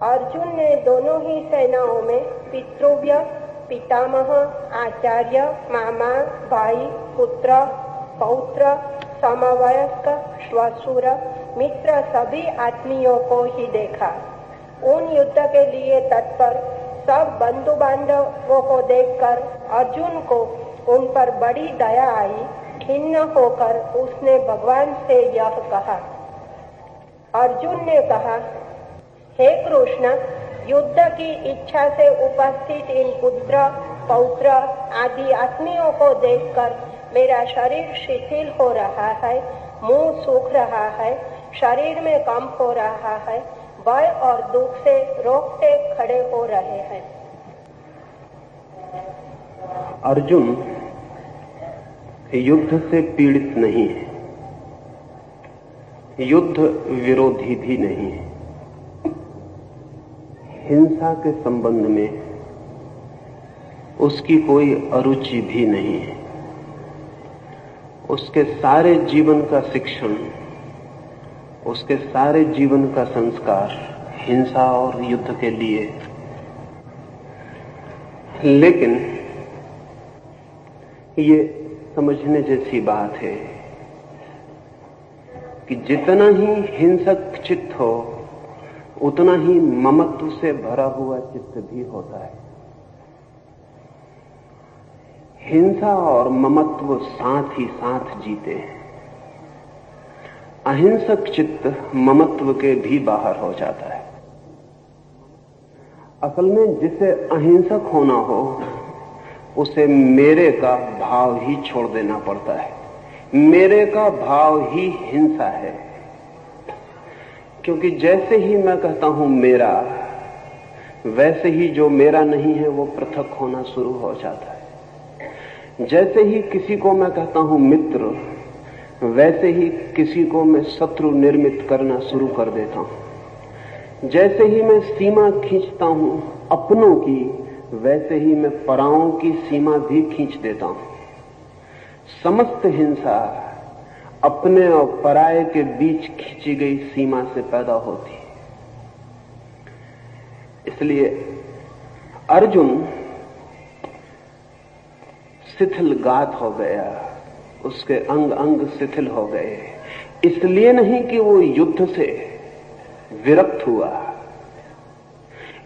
अर्जुन ने दोनों ही सेनाओं में पितृव्य, पितामह, आचार्य, मामा, भाई, पुत्र, पौत्र, समवयस्क, श्वशुर, मित्र सभी आत्मीयों को ही देखा। उन युद्ध के लिए तत्पर सब बंधु बांधवों को देखकर अर्जुन को उन पर बड़ी दया आई। खिन्न होकर उसने भगवान से यह कहा। अर्जुन ने कहा, हे कृष्ण, युद्ध की इच्छा से उपस्थित इन पुत्र, पौत्र आदि आत्मियों को देखकर मेरा शरीर शिथिल हो रहा है, मुंह सूख रहा है, शरीर में कंप हो रहा है, भय और दुख से रोकटे खड़े हो रहे हैं। अर्जुन युद्ध से पीड़ित नहीं है, युद्ध विरोधी भी नहीं है। हिंसा के संबंध में उसकी कोई अरुचि भी नहीं है। उसके सारे जीवन का शिक्षण, उसके सारे जीवन का संस्कार हिंसा और युद्ध के लिए। लेकिन ये समझने जैसी बात है कि जितना ही हिंसक चित्त हो उतना ही ममत्व से भरा हुआ चित्त भी होता है। हिंसा और ममत्व साथ ही साथ जीते हैं। अहिंसक चित्त ममत्व के भी बाहर हो जाता है। असल में जिसे अहिंसक होना हो उसे मेरे का भाव ही छोड़ देना पड़ता है। मेरे का भाव ही हिंसा है, क्योंकि जैसे ही मैं कहता हूं मेरा, वैसे ही जो मेरा नहीं है वो पृथक होना शुरू हो जाता है। जैसे ही किसी को मैं कहता हूं मित्र, वैसे ही किसी को मैं शत्रु निर्मित करना शुरू कर देता हूं। जैसे ही मैं सीमा खींचता हूं अपनों की, वैसे ही मैं पराओं की सीमा भी खींच देता हूं। समस्त हिंसा अपने और पराये के बीच खींची गई सीमा से पैदा होती है। इसलिए अर्जुन शिथिलगात हो गया, उसके अंग अंग शिथिल हो गए। इसलिए नहीं कि वो युद्ध से विरक्त हुआ,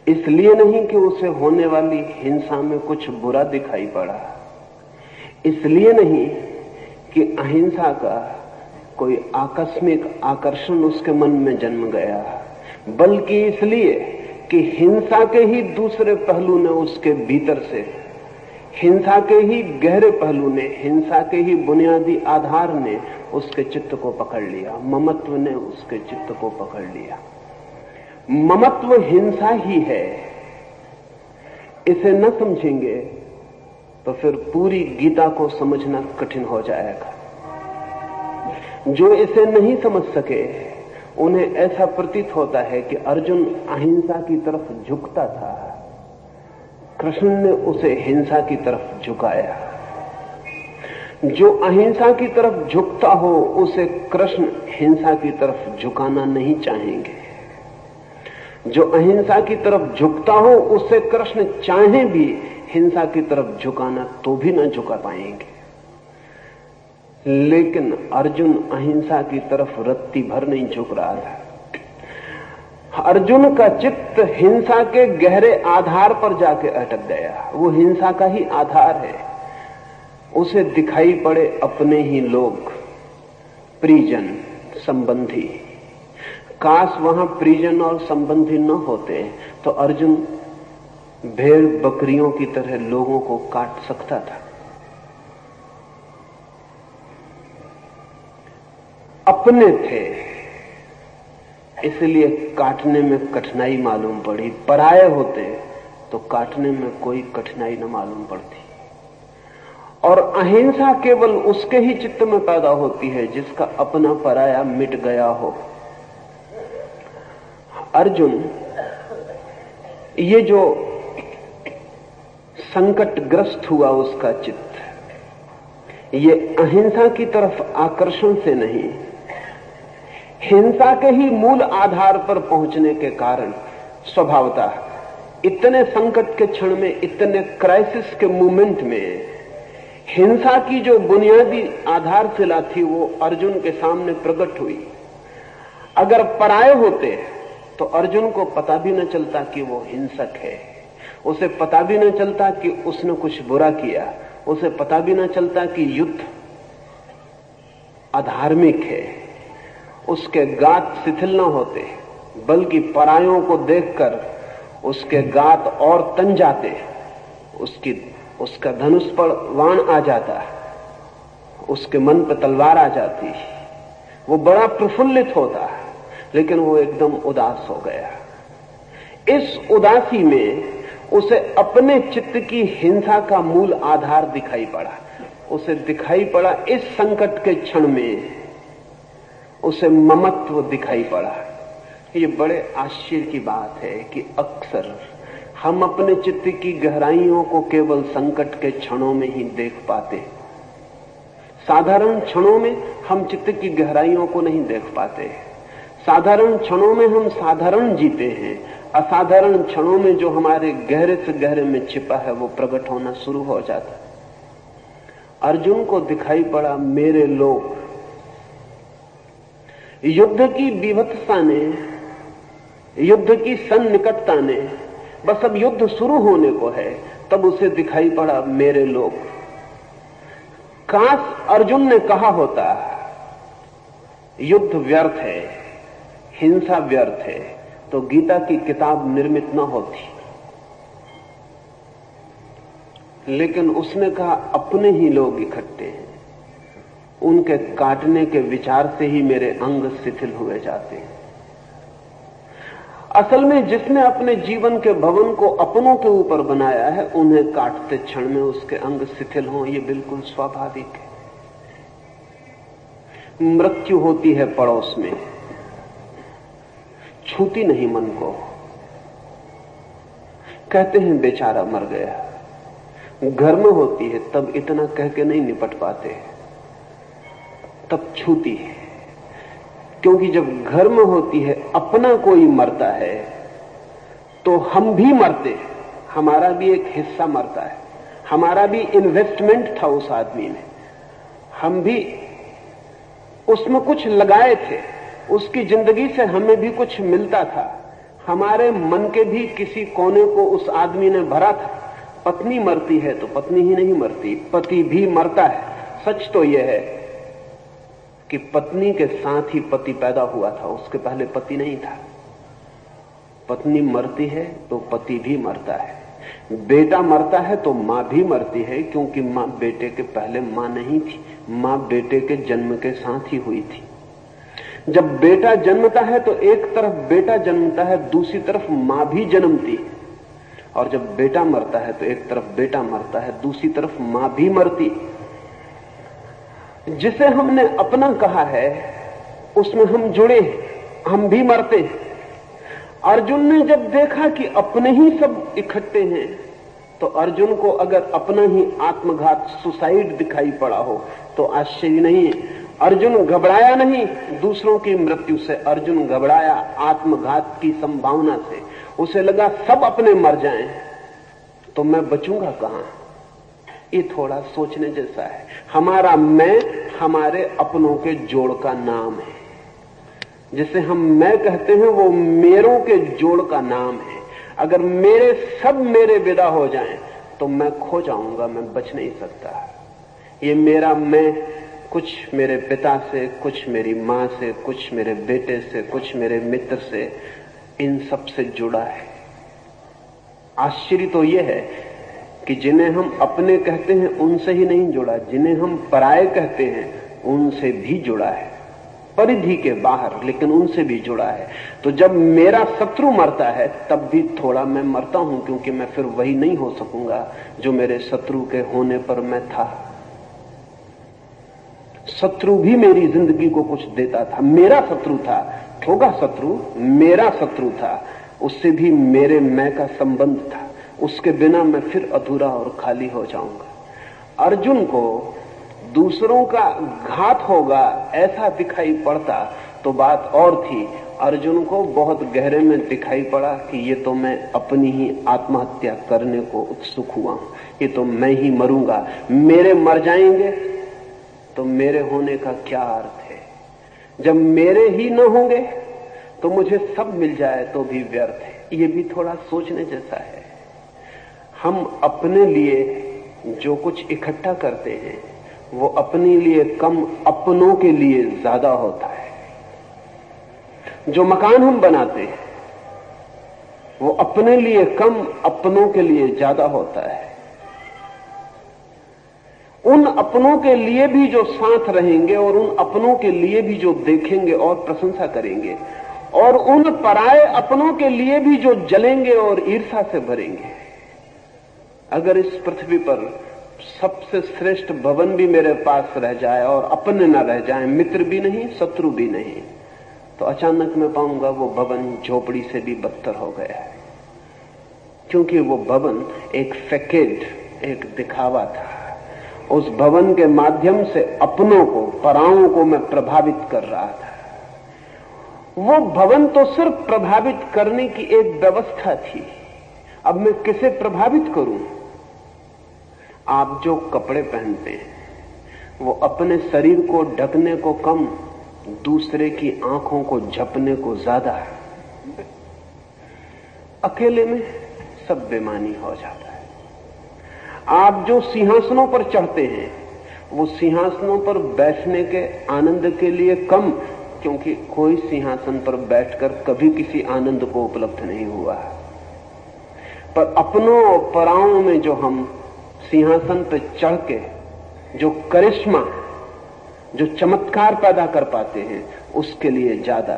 इसलिए नहीं कि उसे होने वाली हिंसा में कुछ बुरा दिखाई पड़ा, इसलिए नहीं कि अहिंसा का कोई आकस्मिक आकर्षण उसके मन में जन्म गया, बल्कि इसलिए कि हिंसा के ही दूसरे पहलू ने उसके भीतर से, हिंसा के ही गहरे पहलू ने, हिंसा के ही बुनियादी आधार ने उसके चित्त को पकड़ लिया। ममत्व ने उसके चित्त को पकड़ लिया। ममत्व हिंसा ही है। इसे न समझेंगे तो फिर पूरी गीता को समझना कठिन हो जाएगा। जो इसे नहीं समझ सके उन्हें ऐसा प्रतीत होता है कि अर्जुन अहिंसा की तरफ झुकता था, कृष्ण ने उसे हिंसा की तरफ झुकाया। जो अहिंसा की तरफ झुकता हो उसे कृष्ण हिंसा की तरफ झुकाना नहीं चाहेंगे। जो अहिंसा की तरफ झुकता हो उसे कृष्ण चाहे भी हिंसा की तरफ झुकाना तो भी न झुका पाएंगे। लेकिन अर्जुन अहिंसा की तरफ रत्ती भर नहीं झुक रहा था। अर्जुन का चित्त हिंसा के गहरे आधार पर जाके अटक गया। वो हिंसा का ही आधार है। उसे दिखाई पड़े अपने ही लोग, परिजन, संबंधी। काश वहां परिजन और संबंधी न होते तो अर्जुन भेड़ बकरियों की तरह लोगों को काट सकता था। अपने थे इसलिए काटने में कठिनाई मालूम पड़ी। पराये होते तो काटने में कोई कठिनाई न मालूम पड़ती। और अहिंसा केवल उसके ही चित्त में पैदा होती है जिसका अपना पराया मिट गया हो। अर्जुन ये जो संकटग्रस्त हुआ उसका चित्त, ये अहिंसा की तरफ आकर्षण से नहीं, हिंसा के ही मूल आधार पर पहुंचने के कारण स्वभावतः इतने संकट के क्षण में, इतने क्राइसिस के मोमेंट में हिंसा की जो बुनियादी आधारशिला थी वो अर्जुन के सामने प्रकट हुई। अगर पराये होते तो अर्जुन को पता भी न चलता कि वो हिंसक है, उसे पता भी न चलता कि उसने कुछ बुरा किया, उसे पता भी न चलता कि युद्ध अधार्मिक है, उसके गात शिथिल न होते, बल्कि परायों को देखकर उसके गात और तन जाते, उसका धनुष पर वाण आ जाता, उसके मन पर तलवार आ जाती, वो बड़ा प्रफुल्लित होता, लेकिन वो एकदम उदास हो गया। इस उदासी में उसे अपने चित्त की हिंसा का मूल आधार दिखाई पड़ा। उसे दिखाई पड़ा इस संकट के क्षण में उसे ममत्व दिखाई पड़ा। ये बड़े आश्चर्य की बात है कि अक्सर हम अपने चित्त की गहराइयों को केवल संकट के क्षणों में ही देख पाते। साधारण क्षणों में हम चित्त की गहराइयों को नहीं देख पाते। साधारण क्षणों में हम साधारण जीते हैं, असाधारण क्षणों में जो हमारे गहरे से गहरे में छिपा है वो प्रकट होना शुरू हो जाता। अर्जुन को दिखाई पड़ा मेरे लोग। युद्ध की विभत्सता ने, युद्ध की सन्निकटता ने, बस अब युद्ध शुरू होने को है, तब उसे दिखाई पड़ा मेरे लोग। काश अर्जुन ने कहा होता युद्ध व्यर्थ है, हिंसा व्यर्थ है, तो गीता की किताब निर्मित न होती। लेकिन उसने कहा अपने ही लोग इकट्ठे हैं, उनके काटने के विचार से ही मेरे अंग शिथिल हुए जाते हैं। असल में जिसने अपने जीवन के भवन को अपनों के ऊपर बनाया है, उन्हें काटते क्षण में उसके अंग शिथिल हों, ये बिल्कुल स्वाभाविक है। मृत्यु होती है पड़ोस में, छूती नहीं मन को। कहते हैं बेचारा मर गया, घर में होती है तब इतना कह के नहीं निपट पाते, तब छूती है। क्योंकि जब घर में होती है, अपना कोई मरता है तो हम भी मरते, हमारा भी एक हिस्सा मरता है, हमारा भी इन्वेस्टमेंट था उस आदमी में, हम भी उसमें कुछ लगाए थे, उसकी जिंदगी से हमें भी कुछ मिलता था, हमारे मन के भी किसी कोने को उस आदमी ने भरा था। पत्नी मरती है तो पत्नी ही नहीं मरती, पति भी मरता है। सच तो यह है कि पत्नी के साथ ही पति पैदा हुआ था, उसके पहले पति नहीं था। पत्नी मरती है तो पति भी मरता है, बेटा मरता है तो मां भी मरती है, क्योंकि मां बेटे के पहले मां नहीं थी, मां बेटे के जन्म के साथ ही हुई थी। जब बेटा जन्मता है तो एक तरफ बेटा जन्मता है, दूसरी तरफ मां भी जन्मती है, और जब बेटा मरता है तो एक तरफ बेटा मरता है, दूसरी तरफ मां भी मरती। जिसे हमने अपना कहा है उसमें हम जुड़े, हम भी मरते। अर्जुन ने जब देखा कि अपने ही सब इकट्ठे हैं, तो अर्जुन को अगर अपना ही आत्मघात, सुसाइड दिखाई पड़ा हो तो आश्चर्य नहीं है। अर्जुन घबराया नहीं दूसरों की मृत्यु से, अर्जुन घबराया आत्मघात की संभावना से। उसे लगा सब अपने मर जाएं तो मैं बचूंगा कहां। ये थोड़ा सोचने जैसा है। हमारा मैं हमारे अपनों के जोड़ का नाम है। जिसे हम मैं कहते हैं वो मेरों के जोड़ का नाम है। अगर मेरे विदा हो जाएं तो मैं खो जाऊंगा, मैं बच नहीं सकता। ये मेरा मैं कुछ मेरे पिता से, कुछ मेरी मां से, कुछ मेरे बेटे से, कुछ मेरे मित्र से, इन सब से जुड़ा है। आश्चर्य तो यह है कि जिन्हें हम अपने कहते हैं उनसे ही नहीं जुड़ा, जिन्हें हम पराये कहते हैं उनसे भी जुड़ा है, परिधि के बाहर, लेकिन उनसे भी जुड़ा है। तो जब मेरा शत्रु मरता है तब भी थोड़ा मैं मरता हूं, क्योंकि मैं फिर वही नहीं हो सकूंगा जो मेरे शत्रु के होने पर मैं था। शत्रु भी मेरी जिंदगी को कुछ देता था, मेरा शत्रु था, होगा शत्रु, मेरा शत्रु था, उससे भी मेरे मैं का संबंध था। उसके बिना मैं फिर अधूरा और खाली हो जाऊंगा। अर्जुन को दूसरों का घात होगा ऐसा दिखाई पड़ता तो बात और थी, अर्जुन को बहुत गहरे में दिखाई पड़ा कि ये तो मैं अपनी ही आत्महत्या करने को उत्सुक हुआ हूं, ये तो मैं ही मरूंगा, मेरे मर जाएंगे तो मेरे होने का क्या अर्थ है? जब मेरे ही न होंगे तो मुझे सब मिल जाए तो भी व्यर्थ है। ये भी थोड़ा सोचने जैसा है। हम अपने लिए जो कुछ इकट्ठा करते हैं वो अपने लिए कम, अपनों के लिए ज्यादा होता है। जो मकान हम बनाते हैं वो अपने लिए कम, अपनों के लिए ज्यादा होता है। उन अपनों के लिए भी जो साथ रहेंगे और उन अपनों के लिए भी जो देखेंगे और प्रशंसा करेंगे, और उन पराये अपनों के लिए भी जो जलेंगे और ईर्ष्या से भरेंगे। अगर इस पृथ्वी पर सबसे श्रेष्ठ भवन भी मेरे पास रह जाए और अपने न रह जाए, मित्र भी नहीं, शत्रु भी नहीं, तो अचानक मैं पाऊंगा वो भवन झोपड़ी से भी बदतर हो गया है। क्योंकि वो भवन एक फैकेड, एक दिखावा था। उस भवन के माध्यम से अपनों को, पराओं को मैं प्रभावित कर रहा था। वो भवन तो सिर्फ प्रभावित करने की एक व्यवस्था थी। अब मैं किसे प्रभावित करूं? आप जो कपड़े पहनते हैं वो अपने शरीर को ढकने को कम, दूसरे की आंखों को झपने को ज्यादा है। अकेले में सब बेमानी हो जाता है। आप जो सिंहासनों पर चढ़ते हैं वो सिंहासनों पर बैठने के आनंद के लिए कम, क्योंकि कोई सिंहासन पर बैठकर कभी किसी आनंद को उपलब्ध नहीं हुआ। पर अपनों और पराओं में जो हम सिंहासन पर चढ़ के जो करिश्मा, जो चमत्कार पैदा कर पाते हैं, उसके लिए ज्यादा।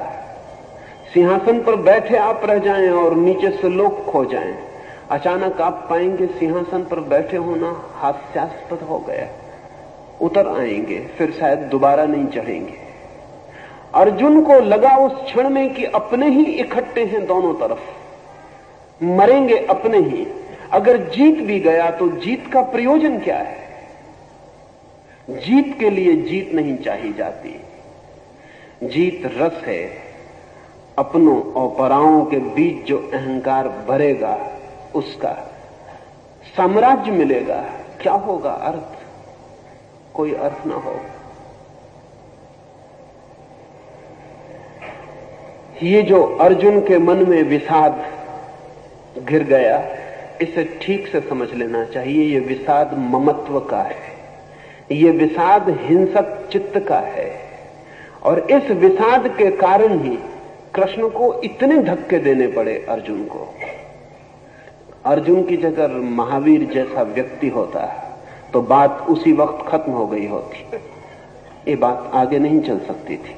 सिंहासन पर बैठे आप रह जाएं और नीचे से लोग खो जाएं, अचानक आप पाएंगे सिंहासन पर बैठे होना हास्यास्पद हो गया। उतर आएंगे, फिर शायद दोबारा नहीं चढ़ेंगे। अर्जुन को लगा उस क्षण में कि अपने ही इकट्ठे हैं दोनों तरफ, मरेंगे अपने ही। अगर जीत भी गया तो जीत का प्रयोजन क्या है? जीत के लिए जीत नहीं चाहिए जाती। जीत रस है। अपनों और पराओं के बीच जो अहंकार भरेगा उसका साम्राज्य मिलेगा। क्या होगा अर्थ? कोई अर्थ ना होगा। ये जो अर्जुन के मन में विषाद घिर गया, इसे ठीक से समझ लेना चाहिए। ये विषाद ममत्व का है, ये विषाद हिंसक चित्त का है। और इस विषाद के कारण ही कृष्ण को इतने धक्के देने पड़े अर्जुन को। अर्जुन की जगह महावीर जैसा व्यक्ति होता तो बात उसी वक्त खत्म हो गई होती, ये बात आगे नहीं चल सकती थी।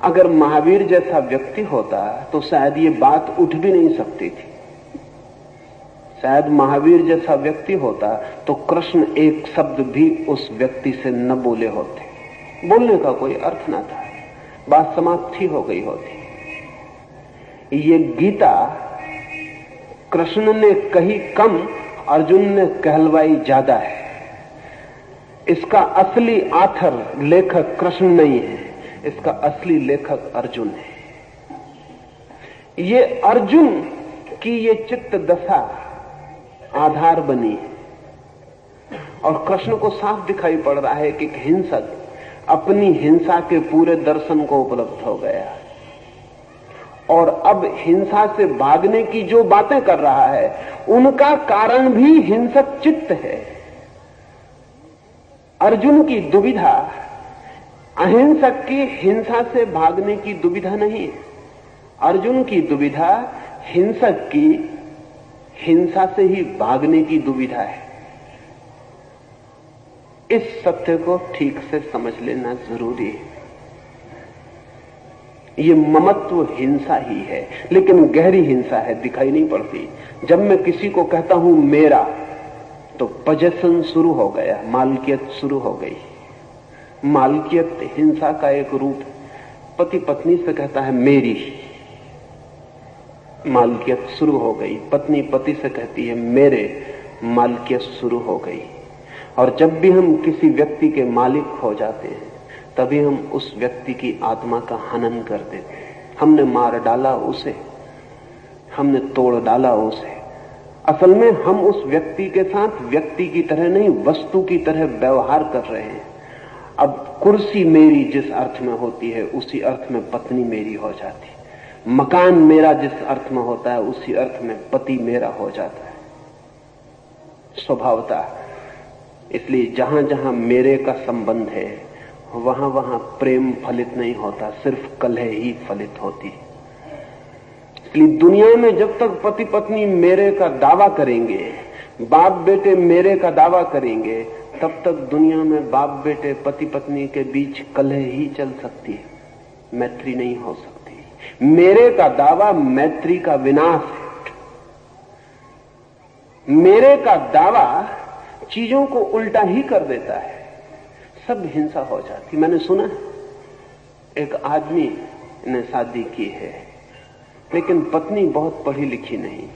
अगर महावीर जैसा व्यक्ति होता तो शायद ये बात उठ भी नहीं सकती थी। शायद महावीर जैसा व्यक्ति होता तो कृष्ण एक शब्द भी उस व्यक्ति से न बोले होते, बोलने का कोई अर्थ ना था, बात समाप्ति हो गई होती। ये गीता कृष्ण ने कही कम, अर्जुन ने कहलवाई ज्यादा है। इसका असली आथर, लेखक कृष्ण नहीं है, इसका असली लेखक अर्जुन है। ये अर्जुन की ये चित्त दशा आधार बनी और कृष्ण को साफ दिखाई पड़ रहा है कि हिंसक अपनी हिंसा के पूरे दर्शन को उपलब्ध हो गया और अब हिंसा से भागने की जो बातें कर रहा है उनका कारण भी हिंसक चित्त है। अर्जुन की दुविधा अहिंसक की हिंसा से भागने की दुविधा नहीं है। अर्जुन की दुविधा हिंसक की हिंसा से ही भागने की दुविधा है। इस सत्य को ठीक से समझ लेना जरूरी है। ये ममत्व हिंसा ही है, लेकिन गहरी हिंसा है, दिखाई नहीं पड़ती। जब मैं किसी को कहता हूं मेरा, तो पजेशन शुरू हो गया, मालकियत शुरू हो गई। मालकियत हिंसा का एक रूप। पति पत्नी से कहता है मेरी, मालकियत शुरू हो गई। पत्नी पति से कहती है मेरे, मालकियत शुरू हो गई। और जब भी हम किसी व्यक्ति के मालिक हो जाते हैं तभी हम उस व्यक्ति की आत्मा का हनन कर देते हैं। हमने मार डाला उसे, हमने तोड़ डाला उसे। असल में हम उस व्यक्ति के साथ व्यक्ति की तरह नहीं, वस्तु की तरह व्यवहार कर रहे हैं। अब कुर्सी मेरी जिस अर्थ में होती है उसी अर्थ में पत्नी मेरी हो जाती है। मकान मेरा जिस अर्थ में होता है उसी अर्थ में पति मेरा हो जाता है स्वभावतः। इसलिए जहां जहां मेरे का संबंध है वहां वहां प्रेम फलित नहीं होता, सिर्फ कलह ही फलित होती है। इसलिए दुनिया में जब तक पति पत्नी मेरे का दावा करेंगे, बाप बेटे मेरे का दावा करेंगे, तब तक दुनिया में बाप बेटे पति पत्नी के बीच कलह ही चल सकती है, मैत्री नहीं हो सकती। मेरे का दावा मैत्री का विनाश है। मेरे का दावा चीजों को उल्टा ही कर देता है, सब हिंसा हो जाती। मैंने सुना एक आदमी ने शादी की है लेकिन पत्नी बहुत पढ़ी लिखी नहीं,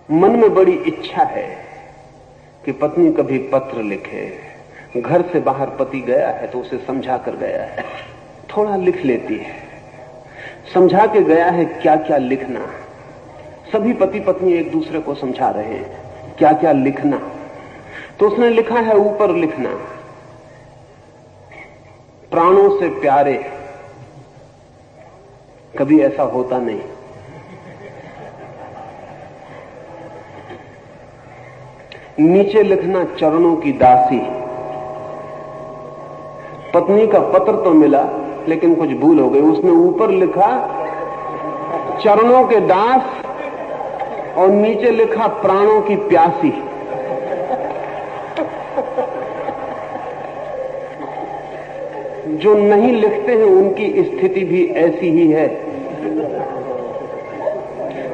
मन में बड़ी इच्छा है कि पत्नी कभी पत्र लिखे। घर से बाहर पति गया है तो उसे समझा कर गया है, थोड़ा लिख लेती है, समझा के गया है क्या क्या लिखना। सभी पति पत्नी एक दूसरे को समझा रहे हैं क्या क्या लिखना। तो उसने लिखा है ऊपर लिखना, प्राणों से प्यारे। कभी ऐसा होता नहीं। नीचे लिखना चरणों की दासी। पत्नी का पत्र तो मिला लेकिन कुछ भूल हो गई, उसने ऊपर लिखा चरणों के दास और नीचे लिखा प्राणों की प्यासी। जो नहीं लिखते हैं उनकी स्थिति भी ऐसी ही है,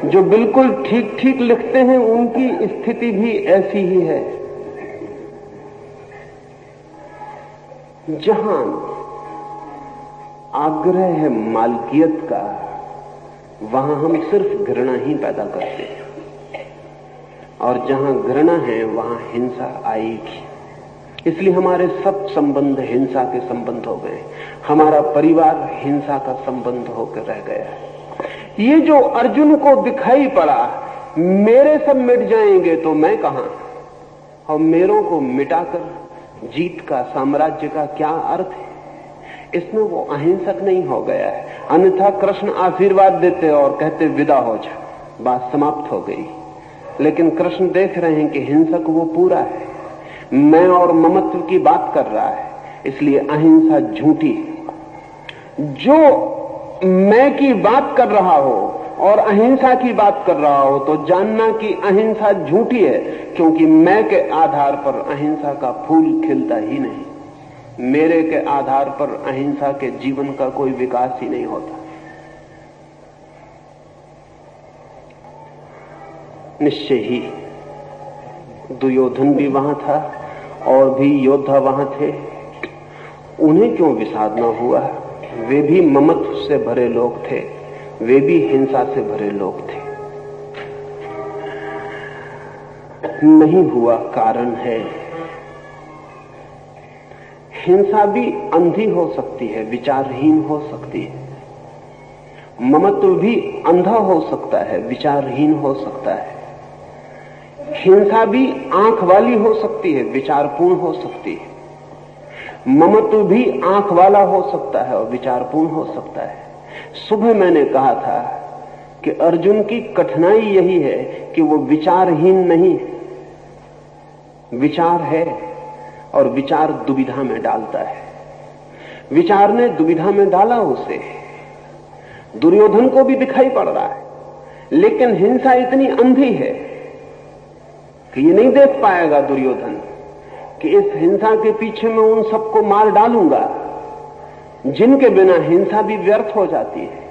जो बिल्कुल ठीक ठीक लिखते हैं उनकी स्थिति भी ऐसी ही है। जहां आग्रह है मालकियत का, वहां हम सिर्फ घृणा ही पैदा करते हैं, और जहां घृणा है वहां हिंसा आएगी। इसलिए हमारे सब संबंध हिंसा के संबंध हो गए। हमारा परिवार हिंसा का संबंध होकर रह गया है। ये जो अर्जुन को दिखाई पड़ा मेरे सब मिट जाएंगे तो मैं कहां, और मेरों को मिटाकर जीत का साम्राज्य का क्या अर्थ है, इसमें वो अहिंसक नहीं हो गया है। अन्यथा कृष्ण आशीर्वाद देते और कहते विदा हो जा, बात समाप्त हो गई। लेकिन कृष्ण देख रहे हैं कि हिंसक वो पूरा है, मैं और ममत्व की बात कर रहा है, इसलिए अहिंसा झूठी। जो मैं की बात कर रहा हो और अहिंसा की बात कर रहा हो तो जानना कि अहिंसा झूठी है, क्योंकि मैं के आधार पर अहिंसा का फूल खिलता ही नहीं। मेरे के आधार पर अहिंसा के जीवन का कोई विकास ही नहीं होता। निश्चय ही दुर्योधन भी वहां था और भी योद्धा वहां थे, उन्हें क्यों विषाद न हुआ? वे भी ममत्व से भरे लोग थे, वे भी हिंसा से भरे लोग थे। नहीं हुआ कारण है। हिंसा भी अंधी हो सकती है, विचारहीन हो सकती है। ममत्व भी अंधा हो सकता है, विचारहीन हो सकता है। हिंसा भी आंख वाली हो सकती है, विचारपूर्ण हो सकती है। ममत्व भी आंख वाला हो सकता है और विचारपूर्ण हो सकता है। सुबह मैंने कहा था कि अर्जुन की कठिनाई यही है कि वो विचारहीन नहीं है, विचार है और विचार दुविधा में डालता है। विचार ने दुविधा में डाला उसे। दुर्योधन को भी दिखाई पड़ रहा है, लेकिन हिंसा इतनी अंधी है कि ये नहीं देख पाएगा दुर्योधन कि इस हिंसा के पीछे मैं उन सबको मार डालूंगा जिनके बिना हिंसा भी व्यर्थ हो जाती है।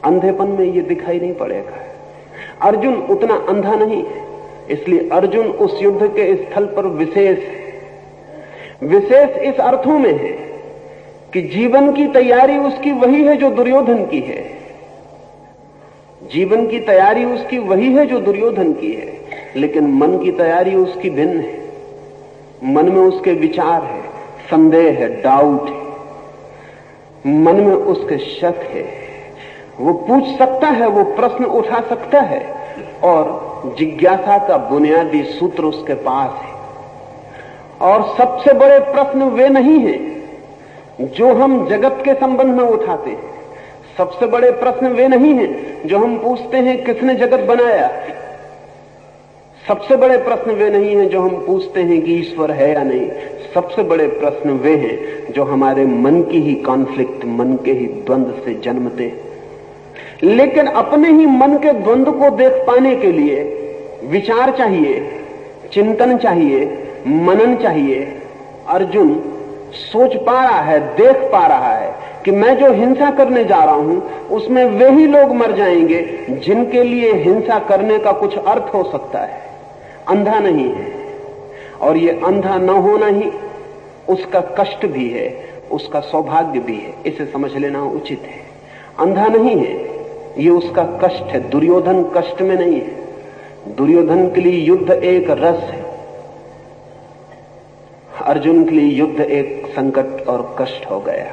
अंधेपन में ये दिखाई नहीं पड़ेगा। अर्जुन उतना अंधा नहीं है, इसलिए अर्जुन उस युद्ध के स्थल पर विशेष इस अर्थों में है कि जीवन की तैयारी उसकी वही है जो दुर्योधन की है। जीवन की तैयारी उसकी वही है जो दुर्योधन की है, लेकिन मन की तैयारी उसकी भिन्न है। मन में उसके विचार है, संदेह है, डाउट है। मन में उसके शक है, वो पूछ सकता है, वो प्रश्न उठा सकता है, और जिज्ञासा का बुनियादी सूत्र उसके पास है। और सबसे बड़े प्रश्न वे नहीं हैं जो हम जगत के संबंध में उठाते हैं। सबसे बड़े प्रश्न वे नहीं हैं जो हम पूछते हैं किसने जगत बनाया। सबसे बड़े प्रश्न वे नहीं हैं जो हम पूछते हैं कि ईश्वर है या नहीं। सबसे बड़े प्रश्न वे हैं जो हमारे मन की ही कॉन्फ्लिक्ट, मन के ही द्वंद्व से जन्मते हैं। लेकिन अपने ही मन के द्वंद्व को देख पाने के लिए विचार चाहिए, चिंतन चाहिए, मनन चाहिए। अर्जुन सोच पा रहा है, देख पा रहा है कि मैं जो हिंसा करने जा रहा हूं उसमें वे ही लोग मर जाएंगे जिनके लिए हिंसा करने का कुछ अर्थ हो सकता है। अंधा नहीं है, और ये अंधा न होना ही उसका कष्ट भी है, उसका सौभाग्य भी है। इसे समझ लेना उचित है। अंधा नहीं है, ये उसका कष्ट है। दुर्योधन कष्ट में नहीं है। दुर्योधन के लिए युद्ध एक रस है, अर्जुन के लिए युद्ध एक संकट और कष्ट हो गया।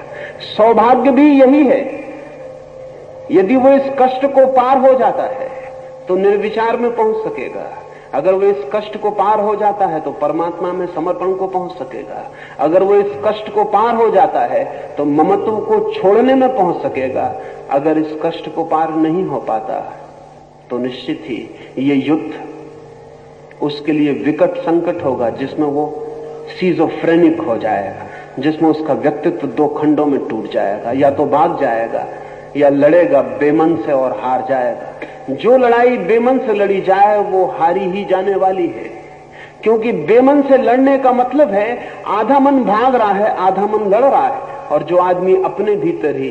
सौभाग्य भी यही है, यदि वो इस कष्ट को पार हो जाता है तो निर्विचार में पहुंच सकेगा। अगर वो इस कष्ट को पार हो जाता है तो परमात्मा में समर्पण को पहुंच सकेगा। अगर वो इस कष्ट को पार हो जाता है तो ममत्व को छोड़ने में पहुंच सकेगा। अगर इस कष्ट को पार नहीं हो पाता तो निश्चित ही ये युद्ध उसके लिए विकट संकट होगा, जिसमें वो सीजोफ्रेनिक हो जाएगा, जिसमें उसका व्यक्तित्व दो खंडों में टूट जाएगा। या तो भाग जाएगा या लड़ेगा बेमन से और हार जाएगा। जो लड़ाई बेमन से लड़ी जाए वो हारी ही जाने वाली है, क्योंकि बेमन से लड़ने का मतलब है आधा मन भाग रहा है, आधा मन लड़ रहा है। और जो आदमी अपने भीतर ही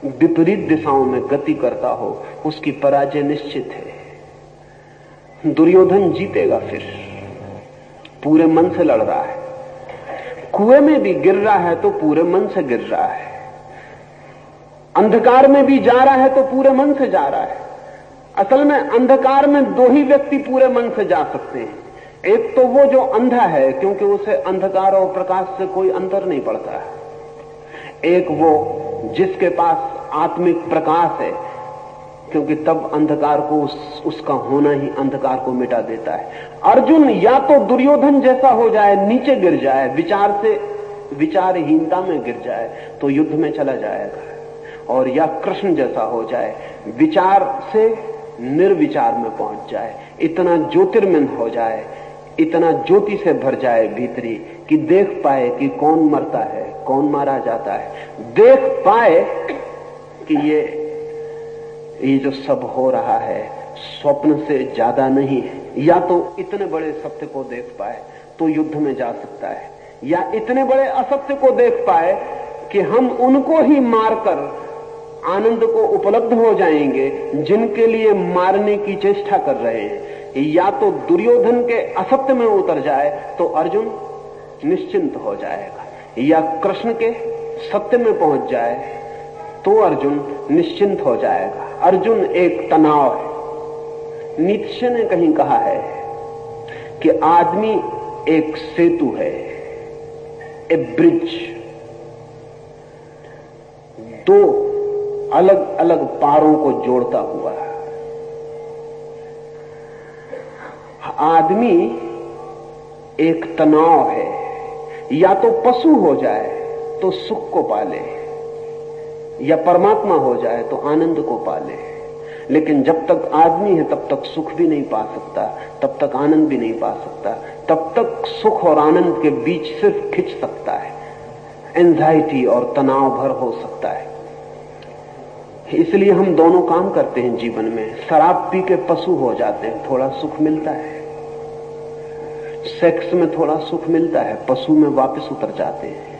विपरीत दिशाओं में गति करता हो उसकी पराजय निश्चित है। दुर्योधन जीतेगा, फिर पूरे मन से लड़ रहा है। कुएं में भी गिर रहा है तो पूरे मन से गिर रहा है। अंधकार में भी जा रहा है तो पूरे मन से जा रहा है। असल में अंधकार में दो ही व्यक्ति पूरे मन से जा सकते हैं। एक तो वो जो अंधा है, क्योंकि उसे अंधकार और प्रकाश से कोई अंतर नहीं पड़ता है। एक वो जिसके पास आत्मिक प्रकाश है, क्योंकि तब अंधकार को उसका होना ही अंधकार को मिटा देता है। अर्जुन या तो दुर्योधन जैसा हो जाए, नीचे गिर जाए, विचार से विचारहीनता में गिर जाए तो युद्ध में चला जाएगा, और या कृष्ण जैसा हो जाए, विचार से निर्विचार में पहुंच जाए, इतना ज्योतिर्मय हो जाए, इतना ज्योति से भर जाए भीतरी कि देख पाए कि कौन मरता है, कौन मारा जाता है। देख पाए कि ये जो सब हो रहा है स्वप्न से ज्यादा नहीं है। या तो इतने बड़े सत्य को देख पाए तो युद्ध में जा सकता है, या इतने बड़े असत्य को देख पाए कि हम उनको ही मारकर आनंद को उपलब्ध हो जाएंगे जिनके लिए मारने की चेष्टा कर रहे हैं। या तो दुर्योधन के असत्य में उतर जाए तो अर्जुन निश्चिंत हो जाएगा, या कृष्ण के सत्य में पहुंच जाए तो अर्जुन निश्चिंत हो जाएगा। अर्जुन एक तनाव है। नीत्शे ने कहीं कहा है कि आदमी एक सेतु है, ए ब्रिज, दो अलग अलग पारों को जोड़ता हुआ। आदमी एक तनाव है, या तो पशु हो जाए तो सुख को पाले, या परमात्मा हो जाए तो आनंद को पाले। लेकिन जब तक आदमी है तब तक सुख भी नहीं पा सकता, तब तक आनंद भी नहीं पा सकता। तब तक सुख और आनंद के बीच सिर्फ खिंच सकता है, एंजाइटी और तनाव भर हो सकता है। इसलिए हम दोनों काम करते हैं जीवन में। शराब पी के पशु हो जाते हैं, थोड़ा सुख मिलता है, सेक्स में थोड़ा सुख मिलता है, पशु में वापस उतर जाते हैं,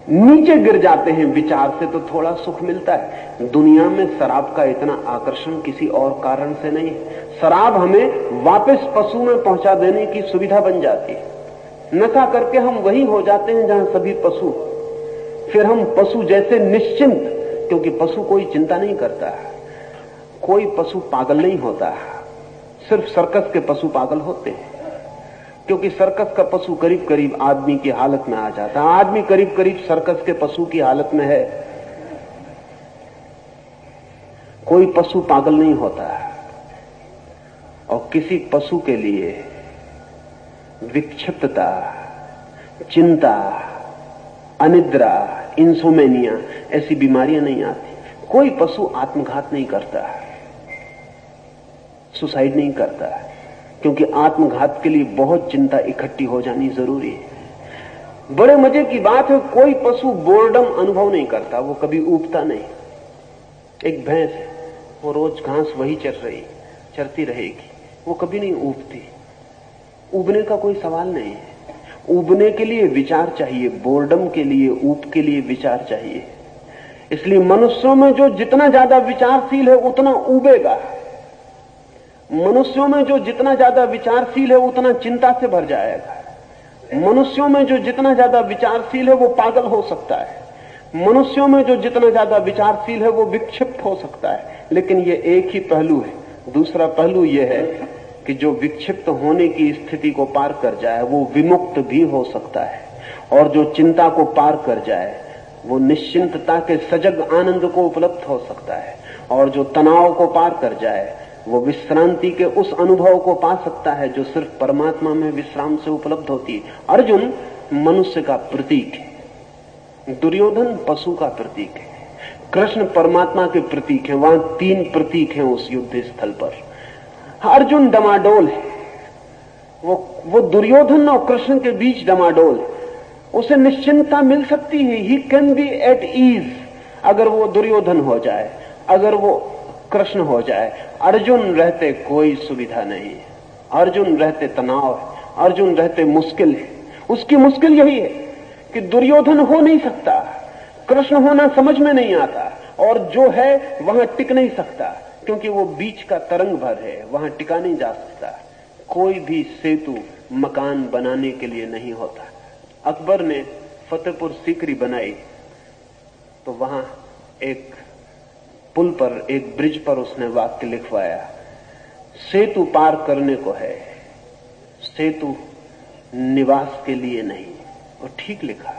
नीचे गिर जाते हैं विचार से तो थोड़ा सुख मिलता है। दुनिया में शराब का इतना आकर्षण किसी और कारण से नहीं। शराब हमें वापस पशु में पहुंचा देने की सुविधा बन जाती है। नशा करके हम वही हो जाते हैं जहां सभी पशु, फिर हम पशु जैसे निश्चिंत, क्योंकि पशु कोई चिंता नहीं करता, कोई पशु पागल नहीं होता, सिर्फ सर्कस के पशु पागल होते हैं। क्योंकि सर्कस का पशु करीब करीब आदमी की हालत में आ जाता है, आदमी करीब करीब सर्कस के पशु की हालत में है। कोई पशु पागल नहीं होता और किसी पशु के लिए विक्षिप्तता, चिंता, अनिद्रा, इंसोमेनिया ऐसी बीमारियां नहीं आती। कोई पशु आत्मघात नहीं करता, सुसाइड नहीं करता, क्योंकि आत्मघात के लिए बहुत चिंता इकट्ठी हो जानी जरूरी है। बड़े मजे की बात है, कोई पशु बोर्डम अनुभव नहीं करता, वो कभी ऊबता नहीं। एक भैंस है, वो रोज घास वही चरती रहेगी, वो कभी नहीं ऊबती। ऊबने का कोई सवाल नहीं है। ऊबने के लिए विचार चाहिए, बोर्डम के लिए, ऊब के लिए विचार चाहिए। इसलिए मनुष्यों में जो जितना ज्यादा विचारशील है उतना ऊबेगा। मनुष्यों में जो जितना ज्यादा विचारशील है उतना चिंता से भर जाएगा। मनुष्यों में जो जितना ज्यादा विचारशील है वो पागल हो सकता है। मनुष्यों में जो जितना ज्यादा विचारशील है वो विक्षिप्त हो सकता है। लेकिन ये एक ही पहलू है। दूसरा पहलू यह है कि जो विक्षिप्त होने की स्थिति को पार कर जाए वो विमुक्त भी हो सकता है, और जो चिंता को पार कर जाए वो निश्चिंतता के सजग आनंद को उपलब्ध हो सकता है, और जो तनाव को पार कर जाए वो विश्रांति के उस अनुभव को पा सकता है जो सिर्फ परमात्मा में विश्राम से उपलब्ध होती है। अर्जुन मनुष्य का प्रतीक है, दुर्योधन पशु का प्रतीक है, कृष्ण परमात्मा के प्रतीक है। वहां 3 प्रतीक हैं उस युद्ध स्थल पर। अर्जुन डमाडोल है, वो दुर्योधन और कृष्ण के बीच डमाडोल है। उसे निश्चिंतता मिल सकती है, he can be at ease. अगर वो दुर्योधन हो जाए, अगर वो कृष्ण हो जाए, अर्जुन रहते कोई सुविधा नहीं है। अर्जुन रहते तनाव है, अर्जुन रहते मुश्किल है। उसकी मुश्किल यही है कि दुर्योधन हो नहीं सकता, कृष्ण होना समझ में नहीं आता, और जो है वहां टिक नहीं सकता, क्योंकि वो बीच का तरंग भर है, वहां टिका नहीं जा सकता। कोई भी सेतु मकान बनाने के लिए नहीं होता। अकबर ने फतेहपुर सीकरी बनाई तो वहां एक पुल पर, एक ब्रिज पर उसने वाक्य लिखवाया, सेतु पार करने को है, सेतु निवास के लिए नहीं। और ठीक लिखा।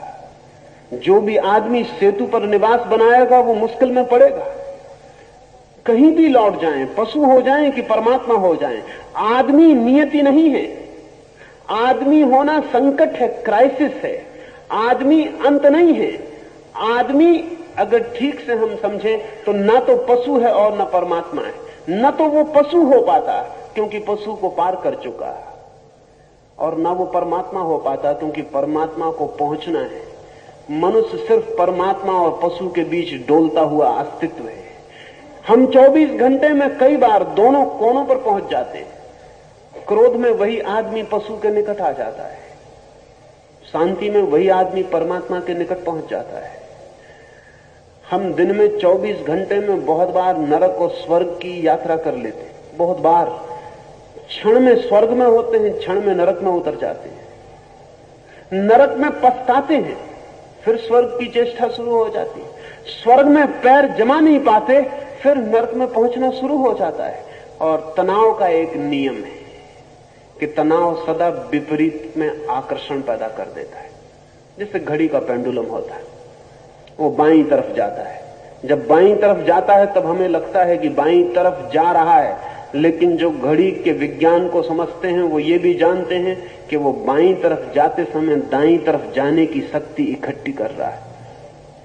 जो भी आदमी सेतु पर निवास बनाएगा वो मुश्किल में पड़ेगा। कहीं भी लौट जाएं, पशु हो जाएं कि परमात्मा हो जाएं, आदमी नियति नहीं है। आदमी होना संकट है, क्राइसिस है। आदमी अंत नहीं है। आदमी अगर ठीक से हम समझें तो ना तो पशु है और ना परमात्मा है। न तो वो पशु हो पाता क्योंकि पशु को पार कर चुका, और ना वो परमात्मा हो पाता क्योंकि परमात्मा को पहुंचना है। मनुष्य सिर्फ परमात्मा और पशु के बीच डोलता हुआ अस्तित्व है। हम 24 घंटे में कई बार दोनों कोनों पर पहुंच जाते हैं। क्रोध में वही आदमी पशु के निकट आ जाता है, शांति में वही आदमी परमात्मा के निकट पहुंच जाता है। हम दिन में 24 घंटे में बहुत बार नरक और स्वर्ग की यात्रा कर लेते हैं। बहुत बार क्षण में स्वर्ग में होते हैं, क्षण में नरक में उतर जाते हैं। नरक में पछताते हैं, फिर स्वर्ग की चेष्टा शुरू हो जाती है। स्वर्ग में पैर जमा नहीं पाते, फिर नरक में पहुंचना शुरू हो जाता है। और तनाव का एक नियम है कि तनाव सदा विपरीत में आकर्षण पैदा कर देता है। जैसे घड़ी का पेंडुलम होता है, वो बाईं तरफ जाता है। जब बाईं तरफ जाता है तब हमें लगता है कि बाईं तरफ जा रहा है, लेकिन जो घड़ी के विज्ञान को समझते हैं वो ये भी जानते हैं कि वो बाईं तरफ जाते समय दाईं तरफ जाने की शक्ति इकट्ठी कर रहा है,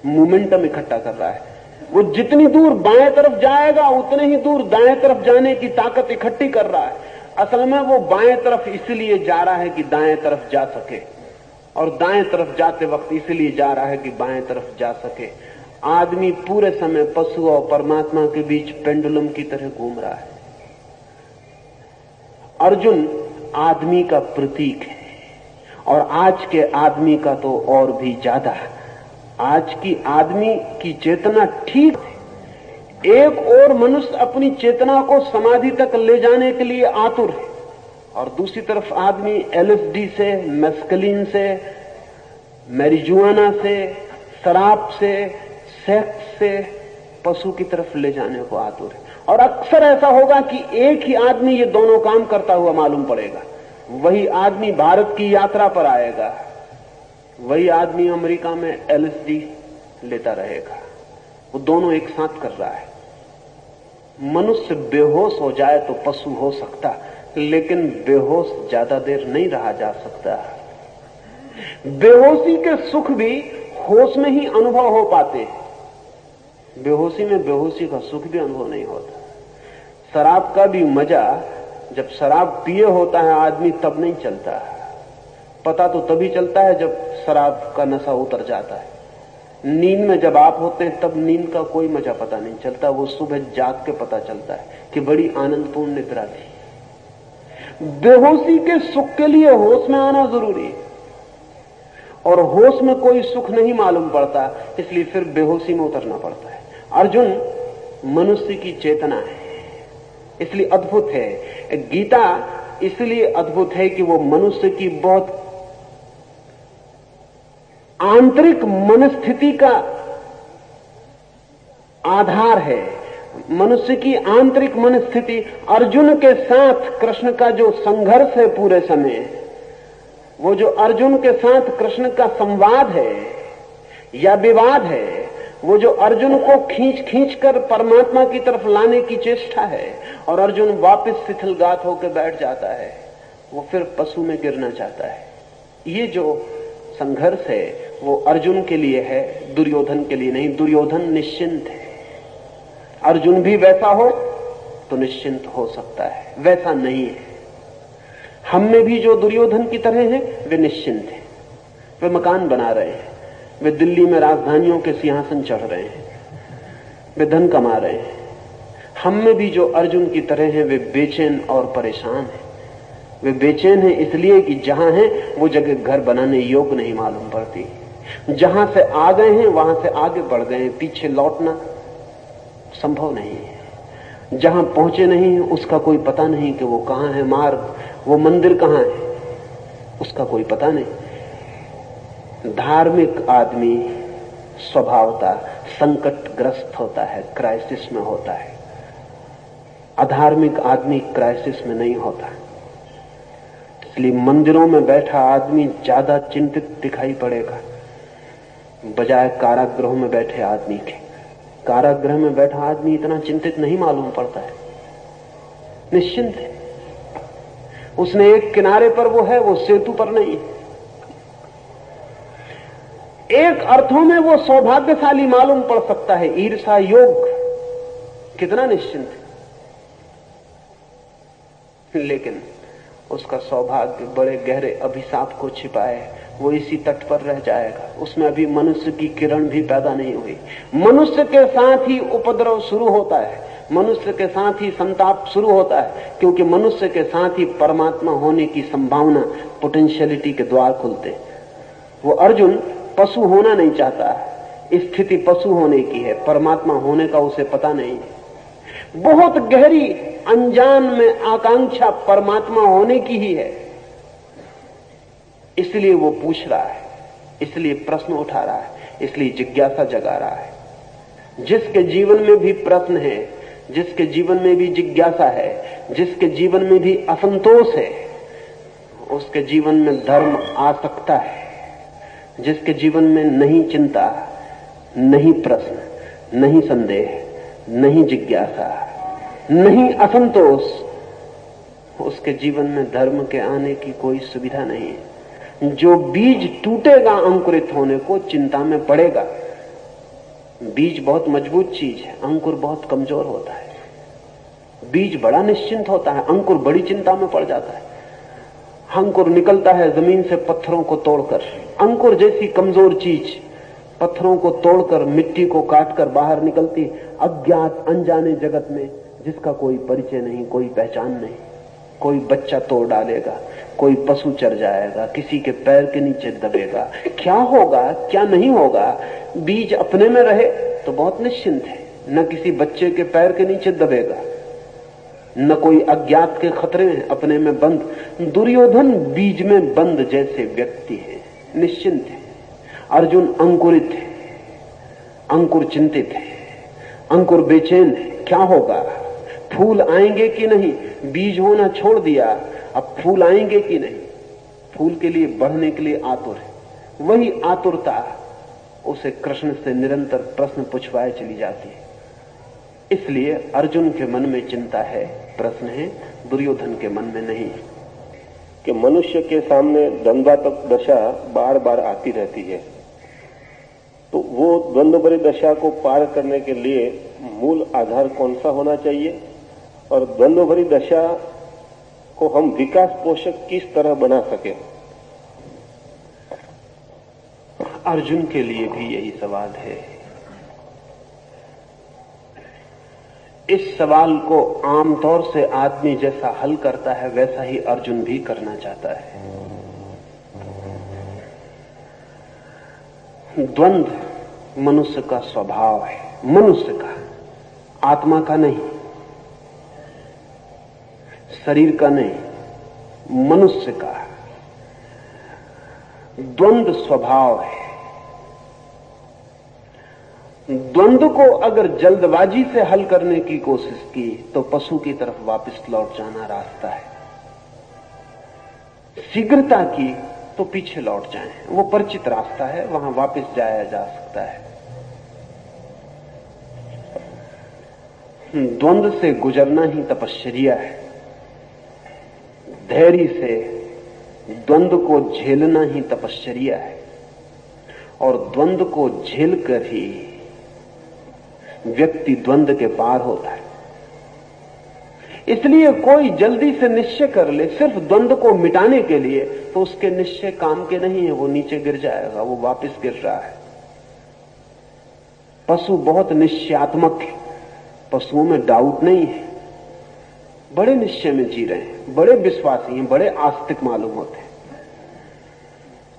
मोमेंटम इकट्ठा कर रहा है। वो जितनी दूर बाएं तरफ जाएगा उतने ही दूर दाएं तरफ जाने की ताकत इकट्ठी कर रहा है। असल में वो बाएं तरफ इसलिए जा रहा है कि दाएं तरफ जा सके, और दाएं तरफ जाते वक्त इसलिए जा रहा है कि बाएं तरफ जा सके। आदमी पूरे समय पशु और परमात्मा के बीच पेंडुलम की तरह घूम रहा है। अर्जुन आदमी का प्रतीक है, और आज के आदमी का तो और भी ज्यादा। आज की आदमी की चेतना ठीक है। एक और मनुष्य अपनी चेतना को समाधि तक ले जाने के लिए आतुर है, और दूसरी तरफ आदमी LSD से, मैस्कलिन से, मैरिजुआना से, शराब से, सेक्स से पशु की तरफ ले जाने को आतुर है। और अक्सर ऐसा होगा कि एक ही आदमी ये दोनों काम करता हुआ मालूम पड़ेगा। वही आदमी भारत की यात्रा पर आएगा, वही आदमी अमेरिका में LSD लेता रहेगा। वो दोनों एक साथ कर रहा है। मनुष्य बेहोश हो जाए तो पशु हो सकता, लेकिन बेहोश ज्यादा देर नहीं रहा जा सकता। बेहोशी के सुख भी होश में ही अनुभव हो पाते, बेहोशी में बेहोशी का सुख भी अनुभव नहीं होता। शराब का भी मजा जब शराब पिए होता है आदमी तब नहीं चलता, पता तो तभी चलता है जब शराब का नशा उतर जाता है। नींद में जब आप होते हैं तब नींद का कोई मजा पता नहीं चलता, वो सुबह जाग के पता चलता है कि बड़ी आनंदपूर्ण निद्रा थी। बेहोशी के सुख के लिए होश में आना जरूरी है, और होश में कोई सुख नहीं मालूम पड़ता, इसलिए फिर बेहोशी में उतरना पड़ता है। अर्जुन मनुष्य की चेतना है, इसलिए अद्भुत है। गीता इसलिए अद्भुत है कि वो मनुष्य की बहुत आंतरिक मनस्थिति का आधार है। मनुष्य की आंतरिक मनस्थिति, अर्जुन के साथ कृष्ण का जो संघर्ष है पूरे समय, वो जो अर्जुन के साथ कृष्ण का संवाद है या विवाद है, वो जो अर्जुन को खींच खींच कर परमात्मा की तरफ लाने की चेष्टा है और अर्जुन वापस शिथिलगात होकर बैठ जाता है, वो फिर पशु में गिरना चाहता है। ये जो संघर्ष है वो अर्जुन के लिए है, दुर्योधन के लिए नहीं। दुर्योधन निश्चिंत है, अर्जुन भी वैसा हो तो निश्चिंत हो सकता है, वैसा नहीं है। हम में भी जो दुर्योधन की तरह हैं वे निश्चिंत हैं, वे मकान बना रहे हैं, वे दिल्ली में राजधानियों के सिंहासन चढ़ रहे हैं, वे धन कमा रहे हैं। हम में भी जो अर्जुन की तरह हैं वे बेचैन और परेशान हैं। वे बेचैन हैं इसलिए कि जहां हैं वो जगह घर बनाने योग्य नहीं मालूम पड़ती। जहां से आ गए हैं वहां से आगे बढ़ गए हैं, पीछे लौटना संभव नहीं है। जहां पहुंचे नहीं है उसका कोई पता नहीं कि वो कहां है मार्ग, वो मंदिर कहां है उसका कोई पता नहीं। धार्मिक आदमी स्वभावतः संकटग्रस्त होता है, क्राइसिस में होता है। अधार्मिक आदमी क्राइसिस में नहीं होता। इसलिए मंदिरों में बैठा आदमी ज्यादा चिंतित दिखाई पड़ेगा बजाय कारागृह में बैठे आदमी के। कारागृह में बैठा आदमी इतना चिंतित नहीं मालूम पड़ता है, निश्चिंत है। उसने एक किनारे पर वो है, वो सेतु पर नहीं। एक अर्थों में वो सौभाग्यशाली मालूम पड़ सकता है, ईर्षा योग कितना निश्चिंत है, लेकिन उसका सौभाग्य बड़े गहरे अभिशाप को छिपाए, वो इसी तट पर रह जाएगा। उसमें अभी मनुष्य की किरण भी पैदा नहीं हुई। मनुष्य के साथ ही उपद्रव शुरू होता है, मनुष्य के साथ ही संताप शुरू होता है, क्योंकि मनुष्य के साथ ही परमात्मा होने की संभावना, पोटेंशियलिटी के द्वार खुलते। वो अर्जुन पशु होना नहीं चाहता, स्थिति पशु होने की है, परमात्मा होने का उसे पता नहीं है। बहुत गहरी अनजान में आकांक्षा परमात्मा होने की ही है, इसलिए वो पूछ रहा है, इसलिए प्रश्न उठा रहा है, इसलिए जिज्ञासा जगा रहा है। जिसके जीवन में भी प्रश्न है, जिसके जीवन में भी जिज्ञासा है, जिसके जीवन में भी असंतोष है, उसके जीवन में धर्म आ सकता है। जिसके जीवन में नहीं चिंता, नहीं प्रश्न, नहीं संदेह, नहीं जिज्ञासा, नहीं असंतोष, उसके जीवन में धर्म के आने की कोई सुविधा नहीं है। जो बीज टूटेगा अंकुरित होने को, चिंता में पड़ेगा। बीज बहुत मजबूत चीज है, अंकुर बहुत कमजोर होता है। बीज बड़ा निश्चिंत होता है, अंकुर बड़ी चिंता में पड़ जाता है। अंकुर निकलता है जमीन से पत्थरों को तोड़कर। अंकुर जैसी कमजोर चीज पत्थरों को तोड़कर, मिट्टी को काटकर बाहर निकलती अज्ञात अनजाने जगत में, जिसका कोई परिचय नहीं, कोई पहचान नहीं। कोई बच्चा तोड़ डालेगा, कोई पशु चर जाएगा, किसी के पैर के नीचे दबेगा। क्या होगा क्या नहीं होगा, बीज अपने में रहे तो बहुत निश्चिंत है, न किसी बच्चे के पैर के नीचे दबेगा, न कोई अज्ञात के खतरे हैं, अपने में बंद। दुर्योधन बीज में बंद जैसे व्यक्ति है, निश्चिंत है। अर्जुन अंकुरित है, अंकुर चिंतित है, अंकुर बेचैन है। क्या होगा, फूल आएंगे कि नहीं, बीज होना छोड़ दिया, अब फूल आएंगे कि नहीं, फूल के लिए बढ़ने के लिए आतुर है। वही आतुरता उसे कृष्ण से निरंतर प्रश्न पूछवाए चली जाती है। इसलिए अर्जुन के मन में चिंता है, प्रश्न है, दुर्योधन के मन में नहीं। कि मनुष्य के सामने द्वंद्वात्मक दशा बार बार आती रहती है, तो वो द्वंद्व भरी दशा को पार करने के लिए मूल आधार कौन सा होना चाहिए, और द्वंद्व भरी दशा को हम विकास पोषक किस तरह बना सके? अर्जुन के लिए भी यही सवाल है। इस सवाल को आमतौर से आदमी जैसा हल करता है वैसा ही अर्जुन भी करना चाहता है। द्वंद्व मनुष्य का स्वभाव है, मनुष्य का, आत्मा का नहीं, शरीर का नहीं, मनुष्य का द्वंद्व स्वभाव है। द्वंद्व को अगर जल्दबाजी से हल करने की कोशिश की तो पशु की तरफ वापस लौट जाना रास्ता है। शीघ्रता की तो पीछे लौट जाएं, वो परिचित रास्ता है, वहां वापस जाया जा सकता है। द्वंद्व से गुजरना ही तपश्चर्या है। धैर्य से द्वंद्व को झेलना ही तपश्चर्या है, और द्वंद्व को झेलकर ही व्यक्ति द्वंद्व के पार होता है। इसलिए कोई जल्दी से निश्चय कर ले सिर्फ द्वंद्व को मिटाने के लिए, तो उसके निश्चय काम के नहीं है, वो नीचे गिर जाएगा, वो वापस गिर रहा है। पशु बहुत निश्चयात्मक है, पशुओं में डाउट नहीं है, बड़े निश्चय में जी रहे हैं, बड़े विश्वासी हैं, बड़े आस्तिक मालूम होते हैं,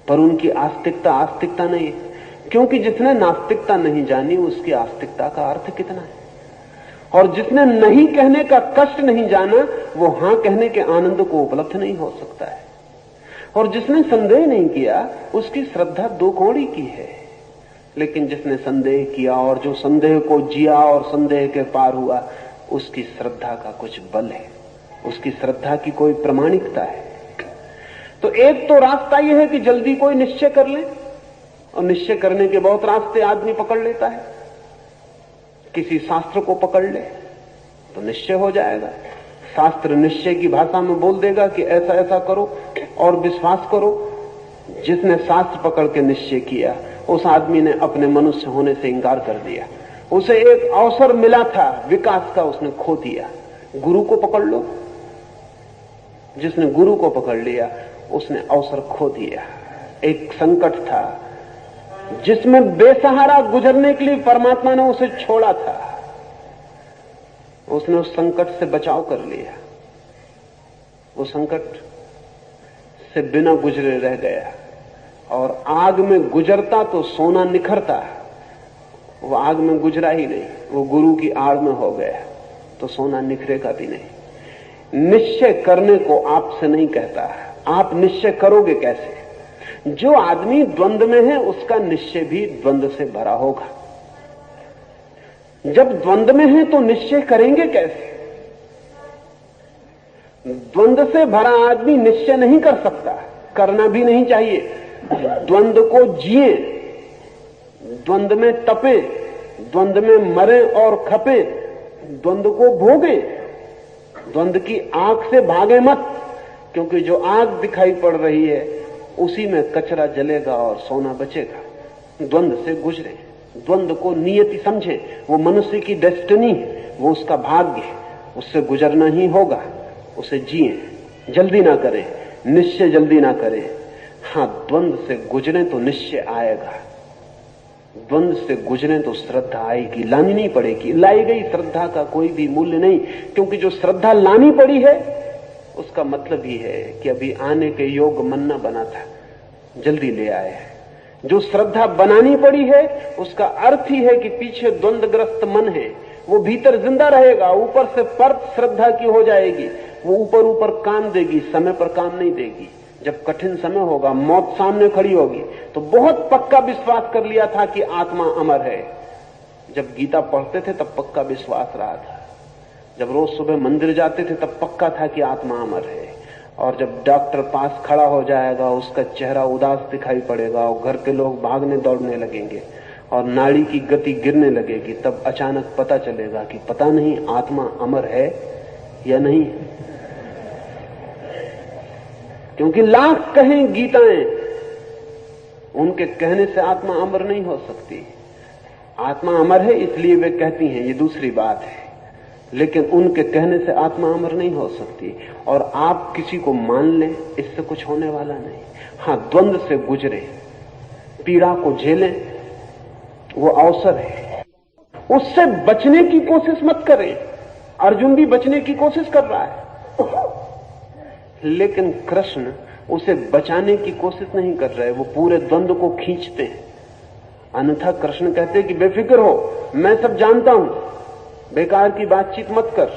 पर उनकी आस्तिकता नहीं है, क्योंकि जिसने नास्तिकता नहीं जानी उसकी आस्तिकता का अर्थ कितना है। और जिसने नहीं कहने का कष्ट नहीं जाना वो हां कहने के आनंद को उपलब्ध नहीं हो सकता है। और जिसने संदेह नहीं किया उसकी श्रद्धा दो कौड़ी की है। लेकिन जिसने संदेह किया और जो संदेह को जिया और संदेह के पार हुआ, उसकी श्रद्धा का कुछ बल है, उसकी श्रद्धा की कोई प्रामाणिकता है। तो एक तो रास्ता यह है कि जल्दी कोई निश्चय कर ले, और निश्चय करने के बहुत रास्ते आदमी पकड़ लेता है। किसी शास्त्र को पकड़ ले तो निश्चय हो जाएगा, शास्त्र निश्चय की भाषा में बोल देगा कि ऐसा ऐसा करो और विश्वास करो। जिसने शास्त्र पकड़ के निश्चय किया उस आदमी ने अपने मनुष्य होने से इंकार कर दिया। उसे एक अवसर मिला था विकास का, उसने खो दिया। गुरु को पकड़ लो, जिसने गुरु को पकड़ लिया उसने अवसर खो दिया। एक संकट था जिसमें बेसहारा गुजरने के लिए परमात्मा ने उसे छोड़ा था, उसने उस संकट से बचाव कर लिया। वो संकट से बिना गुजरे रह गया, और आग में गुजरता तो सोना निखरता, वो आग में गुजरा ही नहीं, वो गुरु की आड़ में हो गया तो सोना निखरेगा भी नहीं। निश्चय करने को आपसे नहीं कहता, आप निश्चय करोगे कैसे? जो आदमी द्वंद्व में है उसका निश्चय भी द्वंद्व से भरा होगा। जब द्वंद्व में है तो निश्चय करेंगे कैसे? द्वंद्व से भरा आदमी निश्चय नहीं कर सकता, करना भी नहीं चाहिए। द्वंद्व को जिए, द्वंद्व में तपे, द्वंद्व में मरे और खपे, द्वंद्व को भोगे, द्वंद्व की आग से भागे मत, क्योंकि जो आग दिखाई पड़ रही है उसी में कचरा जलेगा और सोना बचेगा। द्वंद्व से गुजरे, द्वंद्व को नियति समझे, वो मनुष्य की डेस्टिनी है, वो उसका भाग्य है, उससे गुजरना ही होगा, उसे जिए, जल्दी ना करें, निश्चय जल्दी ना करें। हाँ, द्वंद्व से गुजरे तो निश्चय आएगा, द्वंद्व से गुजरे तो श्रद्धा आएगी, लानी नहीं पड़ेगी। लाई गई श्रद्धा का कोई भी मूल्य नहीं, क्योंकि जो श्रद्धा लानी पड़ी है उसका मतलब ही है कि अभी आने के योग मन न बना था, जल्दी ले आए हैं। जो श्रद्धा बनानी पड़ी है उसका अर्थ ही है कि पीछे द्वंद्वग्रस्त मन है, वो भीतर जिंदा रहेगा, ऊपर से परत श्रद्धा की हो जाएगी, वो ऊपर ऊपर काम देगी, समय पर काम नहीं देगी। जब कठिन समय होगा, मौत सामने खड़ी होगी, तो बहुत पक्का विश्वास कर लिया था कि आत्मा अमर है। जब गीता पढ़ते थे तब पक्का विश्वास रहा था, जब रोज सुबह मंदिर जाते थे तब पक्का था कि आत्मा अमर है। और जब डॉक्टर पास खड़ा हो जाएगा उसका चेहरा उदास दिखाई पड़ेगा और घर के लोग भागने दौड़ने लगेंगे और नाड़ी की गति गिरने लगेगी, तब अचानक पता चलेगा कि पता नहीं आत्मा अमर है या नहीं। क्योंकि लाख कहें गीताएं, उनके कहने से आत्मा अमर नहीं हो सकती। आत्मा अमर है इसलिए वे कहती हैं, ये दूसरी बात है, लेकिन उनके कहने से आत्मा अमर नहीं हो सकती। और आप किसी को मान लें, इससे कुछ होने वाला नहीं। हां, द्वंद से गुजरे, पीड़ा को झेलें, वो अवसर है। उससे बचने की कोशिश मत करें। अर्जुन भी बचने की कोशिश कर रहा है, लेकिन कृष्ण उसे बचाने की कोशिश नहीं कर रहे, वो पूरे द्वंद को खींचते हैं। अन्यथा कृष्ण कहते कि बेफिक्र हो, मैं सब जानता हूं, बेकार की बातचीत मत कर,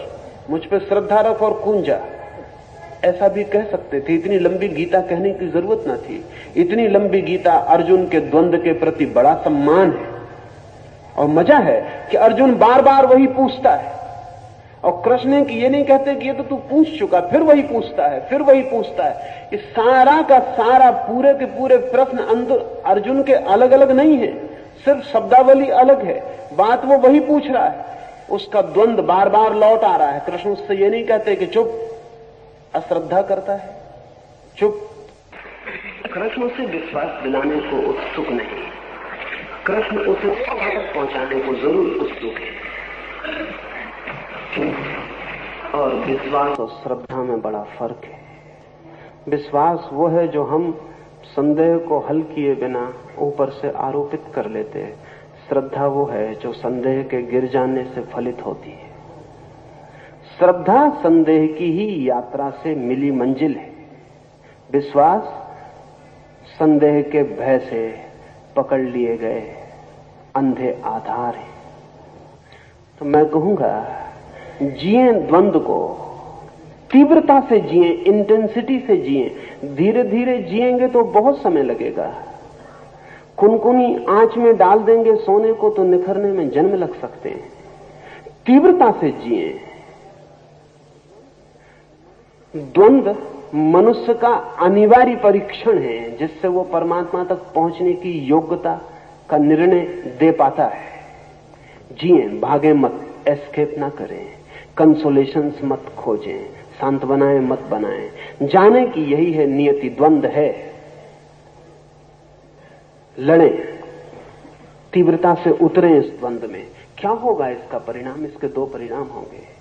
मुझ पे श्रद्धा रख और कूद जा। ऐसा भी कह सकते थे। इतनी लंबी गीता कहने की जरूरत न थी। इतनी लंबी गीता अर्जुन के द्वंद के प्रति बड़ा सम्मान है। और मजा है कि अर्जुन बार बार वही पूछता है, और कृष्ण की ये नहीं कहते कि ये तो तू पूछ चुका, फिर वही पूछता है, फिर वही पूछता है। इस सारा का सारा पूरे के पूरे प्रश्न अंदर अर्जुन के अलग अलग नहीं है, सिर्फ शब्दावली अलग है, बात वो वही पूछ रहा है। उसका द्वंद बार बार लौट आ रहा है। कृष्ण उससे ये नहीं कहते कि चुप, अश्रद्धा करता है, चुप। कृष्ण उसे विश्वास दिलाने को उत्सुक नहीं, कृष्ण उसे तक पहुंचाने को जरूर उत्सुक है। और विश्वास और श्रद्धा में बड़ा फर्क है। विश्वास वो है जो हम संदेह को हल किए बिना ऊपर से आरोपित कर लेते हैं। श्रद्धा वो है जो संदेह के गिर जाने से फलित होती है। श्रद्धा संदेह की ही यात्रा से मिली मंजिल है। विश्वास संदेह के भय से पकड़ लिए गए अंधे आधार है। तो मैं कहूंगा, जिए द्वंद को, तीव्रता से जिए, इंटेंसिटी से जिए। धीरे धीरे जिएंगे तो बहुत समय लगेगा। कुनकुनी आंच में डाल देंगे सोने को तो निखरने में जन्म लग सकते हैं। तीव्रता से जिए। द्वंद मनुष्य का अनिवार्य परीक्षण है, जिससे वो परमात्मा तक पहुंचने की योग्यता का निर्णय दे पाता है। जिए, भागे मत, एस्केप ना करें, कंसोलेशंस मत खोजें, सांत्वनाएं मत बनाएं। जाने कि यही है नियति, द्वंद है। लड़ें, तीव्रता से उतरें इस द्वंद में। क्या होगा इसका परिणाम? इसके दो परिणाम होंगे।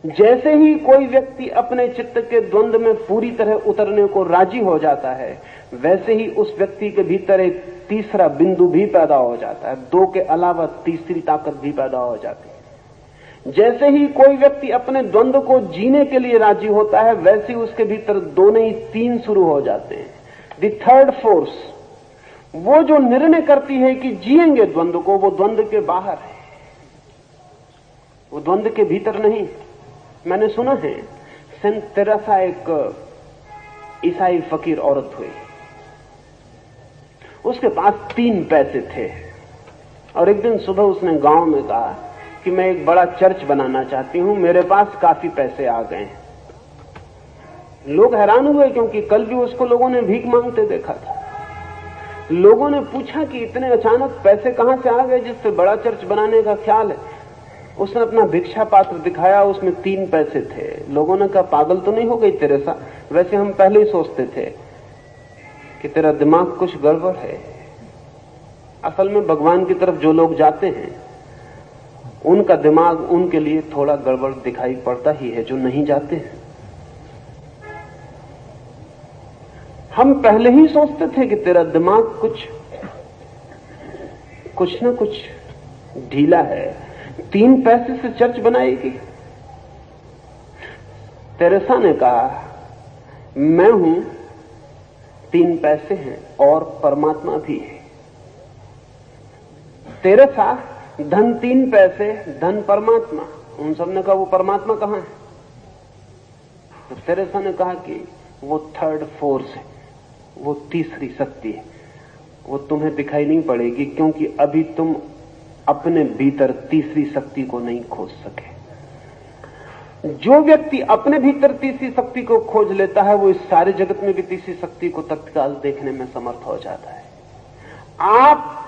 जैसे ही कोई व्यक्ति अपने चित्त के द्वंद में पूरी तरह उतरने को राजी हो जाता है, वैसे ही उस व्यक्ति के भीतर एक तीसरा बिंदु भी पैदा हो जाता है। दो के अलावा तीसरी ताकत भी पैदा हो जाती है। जैसे ही कोई व्यक्ति अपने द्वंद को जीने के लिए राजी होता है, वैसे ही उसके भीतर दो नहीं तीन शुरू हो जाते हैं। द थर्ड फोर्स, वो जो निर्णय करती है कि जिएंगे द्वंद को, वो द्वंद के बाहर है, वो द्वंद के भीतर नहीं। मैंने सुना है, सेंट तेरेसा एक ईसाई फकीर औरत हुई। उसके पास 3 पैसे थे और एक दिन सुबह उसने गांव में कहा कि मैं एक बड़ा चर्च बनाना चाहती हूं, मेरे पास काफी पैसे आ गए। लोग हैरान हुए, क्योंकि कल भी उसको लोगों ने भीख मांगते देखा था। लोगों ने पूछा कि इतने अचानक पैसे कहां से आ गए जिससे बड़ा चर्च बनाने का ख्याल है। उसने अपना भिक्षा पात्र दिखाया, उसमें 3 पैसे थे। लोगों ने कहा, पागल तो नहीं हो गई तेरेसा? वैसे हम पहले ही सोचते थे कि तेरा दिमाग कुछ गड़बड़ है। असल में भगवान की तरफ जो लोग जाते हैं, उनका दिमाग उनके लिए थोड़ा गड़बड़ दिखाई पड़ता ही है, जो नहीं जाते हैं। हम पहले ही सोचते थे कि तेरा दिमाग कुछ न कुछ ढीला है। 3 पैसे से चर्च बनाएगी? तेरेसा ने कहा, मैं हूं, 3 पैसे हैं और परमात्मा भी है। तेरेसा, धन 3 पैसे, धन परमात्मा। उन सब ने कहा, वो परमात्मा कहां है? तो तेरेसा ने कहा कि वो थर्ड फोर्स है, वो तीसरी शक्ति है। वो तुम्हें दिखाई नहीं पड़ेगी, क्योंकि अभी तुम अपने भीतर तीसरी शक्ति को नहीं खोज सके। जो व्यक्ति अपने भीतर तीसरी शक्ति को खोज लेता है वो इस सारे जगत में भी तीसरी शक्ति को तत्काल देखने में समर्थ हो जाता है। आप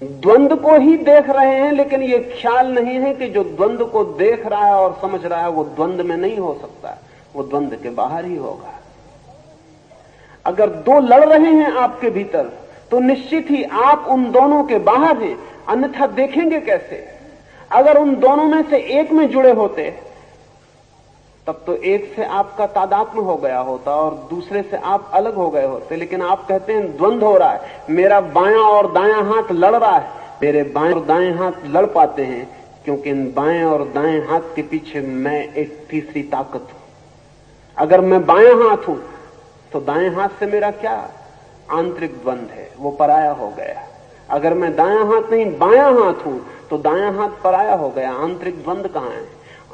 द्वंद्व को ही देख रहे हैं, लेकिन ये ख्याल नहीं है कि जो द्वंद्व को देख रहा है और समझ रहा है वो द्वंद्व में नहीं हो सकता, वो द्वंद्व के बाहर ही होगा। अगर दो लड़ रहे हैं आपके भीतर तो निश्चित ही आप उन दोनों के बाहर हैं, अन्यथा देखेंगे कैसे? अगर उन दोनों में से एक में जुड़े होते तब तो एक से आपका तादात्म्य हो गया होता और दूसरे से आप अलग हो गए होते। लेकिन आप कहते हैं द्वंद्व हो रहा है, मेरा बायां और दायां हाथ लड़ रहा है। मेरे बाएं और दाएं हाथ लड़ पाते हैं क्योंकि इन बाएं और दाएं हाथ के पीछे मैं एक तीसरी ताकत हूं। अगर मैं बायां हाथ हूं तो दाएं हाथ से मेरा क्या आंतरिक द्वंद्व है, वो पराया हो गया। अगर मैं दायां हाथ नहीं बायां हाथ हूं तो दायां हाथ पराया हो गया। आंतरिक द्वंद्व कहां है?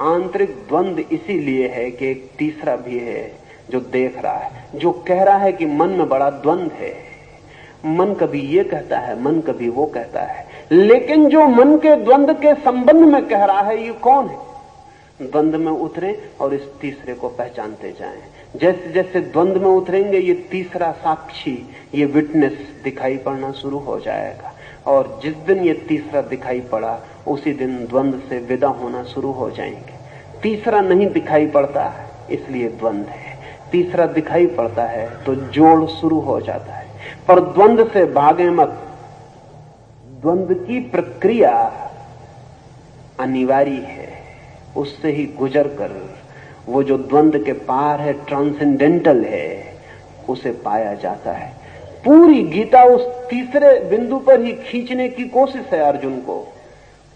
आंतरिक द्वंद्व इसीलिए है कि एक तीसरा भी है जो देख रहा है, जो कह रहा है कि मन में बड़ा द्वंद्व है। मन कभी ये कहता है, मन कभी वो कहता है, लेकिन जो मन के द्वंद्व के संबंध में कह रहा है ये कौन है? द्वंद्व में उतरे और इस तीसरे को पहचानते जाएं। जैसे जैसे द्वंद्व में उतरेंगे ये तीसरा साक्षी, ये विटनेस दिखाई पड़ना शुरू हो जाएगा। और जिस दिन ये तीसरा दिखाई पड़ा उसी दिन द्वंद्व से विदा होना शुरू हो जाएंगे। तीसरा नहीं दिखाई पड़ता इसलिए द्वंद्व है, तीसरा दिखाई पड़ता है तो जोड़ शुरू हो जाता है। पर द्वंद्व से भागे मत, द्वंद्व की प्रक्रिया अनिवार्य है, उससे ही गुजर कर वो जो द्वंद्व के पार है, ट्रांसेंडेंटल है, उसे पाया जाता है। पूरी गीता उस तीसरे बिंदु पर ही खींचने की कोशिश है अर्जुन को।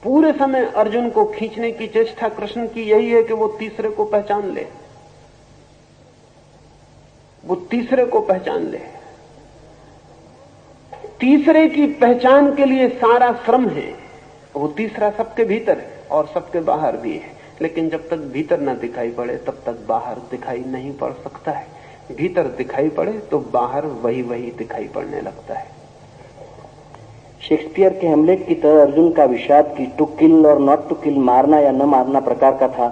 पूरे समय अर्जुन को खींचने की चेष्टा कृष्ण की यही है कि वो तीसरे को पहचान ले, वो तीसरे को पहचान ले। तीसरे की पहचान के लिए सारा श्रम है। वो तीसरा सबके भीतर है और सबके बाहर भी है, लेकिन जब तक भीतर न दिखाई पड़े तब तक बाहर दिखाई नहीं पड़ सकता है। भीतर दिखाई पड़े तो बाहर वही वही दिखाई पड़ने लगता है। शेक्सपियर के हेमलेट की तरह अर्जुन का विषाद की टू किल और नॉट टू किल, मारना या न मारना प्रकार का था।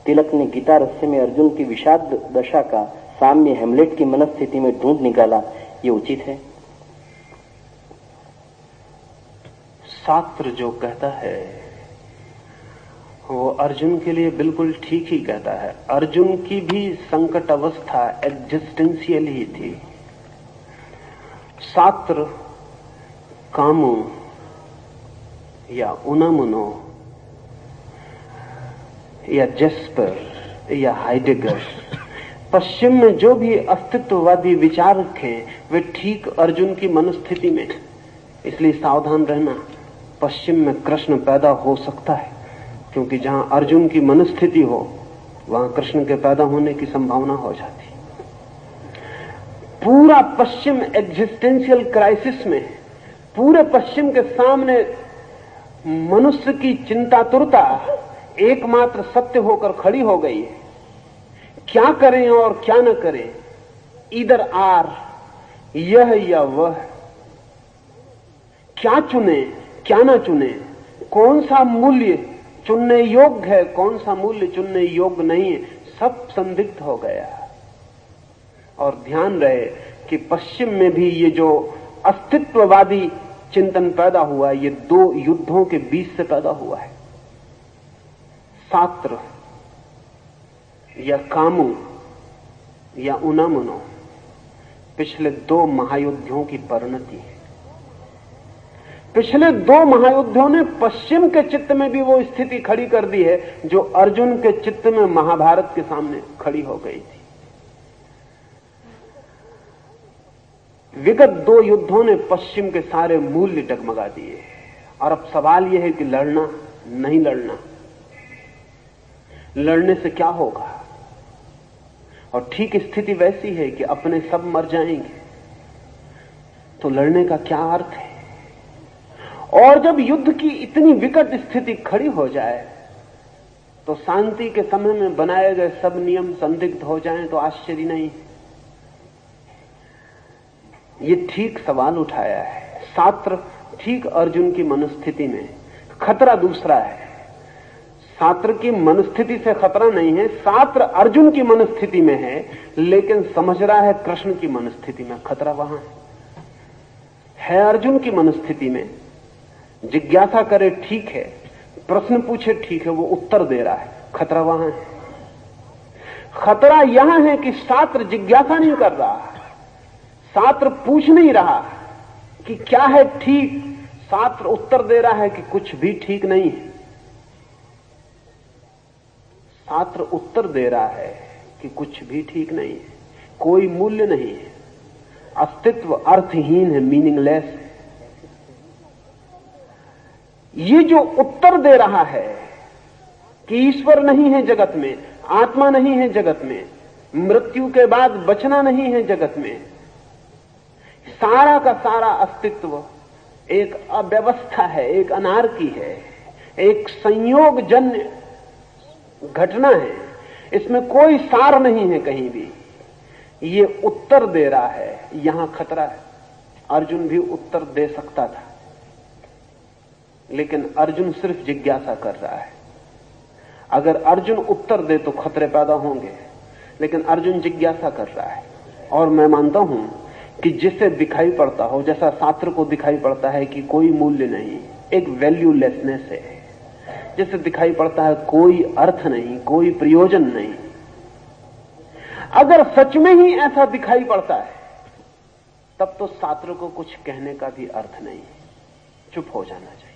तिलक ने गीता रहस्य में अर्जुन की विषाद दशा का साम्य हेमलेट की मनस्थिति में ढूंढ निकाला, ये उचित है? शास्त्र जो कहता है वो अर्जुन के लिए बिल्कुल ठीक ही कहता है। अर्जुन की भी संकट अवस्था एग्जिस्टेंशियल ही थी। शास्त्र कामो या उनामुनो या जेस्पर या हाइडेगर, पश्चिम में जो भी अस्तित्ववादी विचार रखे वे ठीक अर्जुन की मनस्थिति में। इसलिए सावधान रहना, पश्चिम में कृष्ण पैदा हो सकता है, क्योंकि जहां अर्जुन की मनस्थिति हो वहां कृष्ण के पैदा होने की संभावना हो जाती। पूरा पश्चिम एग्जिस्टेंशियल क्राइसिस में, पूरे पश्चिम के सामने मनुष्य की चिंतातुरता एकमात्र सत्य होकर खड़ी हो गई है। क्या करें और क्या न करें, इधर आर, यह या वह, क्या चुने क्या न चुने, कौन सा मूल्य चुनने योग्य है, कौन सा मूल्य चुनने योग्य नहीं है, सब संदिग्ध हो गया। और ध्यान रहे कि पश्चिम में भी ये जो अस्तित्ववादी चिंतन पैदा हुआ, ये दो युद्धों के बीच से पैदा हुआ है। शास्त्र या कामू या उनामुनो पिछले दो महायुद्धों की परिणति है। पिछले दो महायुद्धों ने पश्चिम के चित्त में भी वो स्थिति खड़ी कर दी है जो अर्जुन के चित्त में महाभारत के सामने खड़ी हो गई थी। विगत दो युद्धों ने पश्चिम के सारे मूल्य डगमगा दिए। और अब सवाल यह है कि लड़ना नहीं लड़ना, लड़ने से क्या होगा। और ठीक स्थिति वैसी है कि अपने सब मर जाएंगे तो लड़ने का क्या अर्थ है। और जब युद्ध की इतनी विकट स्थिति खड़ी हो जाए तो शांति के समय में बनाए गए सब नियम संदिग्ध हो जाएं तो आश्चर्य नहीं। ये ठीक सवाल उठाया है शास्त्र, ठीक अर्जुन की मनस्थिति में। खतरा दूसरा है। छात्र की मनस्थिति से खतरा नहीं है, छात्र अर्जुन की मनस्थिति में है, लेकिन समझ रहा है कृष्ण की मनस्थिति में। खतरा वहां है अर्जुन की मनस्थिति में। जिज्ञासा करे ठीक है, प्रश्न पूछे ठीक है, वो उत्तर दे रहा है, खतरा वहां है। खतरा यहां है कि छात्र जिज्ञासा नहीं कर रहा, छात्र पूछ नहीं रहा कि क्या है ठीक, छात्र उत्तर दे रहा है कि कुछ भी ठीक नहीं है। छात्र उत्तर दे रहा है कि कुछ भी ठीक नहीं है, कोई मूल्य नहीं है, अस्तित्व अर्थहीन है, मीनिंगलेस है। ये जो उत्तर दे रहा है कि ईश्वर नहीं है जगत में, आत्मा नहीं है जगत में, मृत्यु के बाद बचना नहीं है जगत में, सारा का सारा अस्तित्व एक अव्यवस्था है, एक अनार्की है, एक संयोगजन्य घटना है, इसमें कोई सार नहीं है कहीं भी। ये उत्तर दे रहा है, यहां खतरा है। अर्जुन भी उत्तर दे सकता था, लेकिन अर्जुन सिर्फ जिज्ञासा कर रहा है। अगर अर्जुन उत्तर दे तो खतरे पैदा होंगे, लेकिन अर्जुन जिज्ञासा कर रहा है। और मैं मानता हूं कि जिसे दिखाई पड़ता हो, जैसा छात्र को दिखाई पड़ता है कि कोई मूल्य नहीं, एक वैल्यूलेसनेस है, जिसे दिखाई पड़ता है कोई अर्थ नहीं, कोई प्रयोजन नहीं, अगर सच में ही ऐसा दिखाई पड़ता है तब तो छात्र को कुछ कहने का भी अर्थ नहीं, चुप हो जाना चाहिए।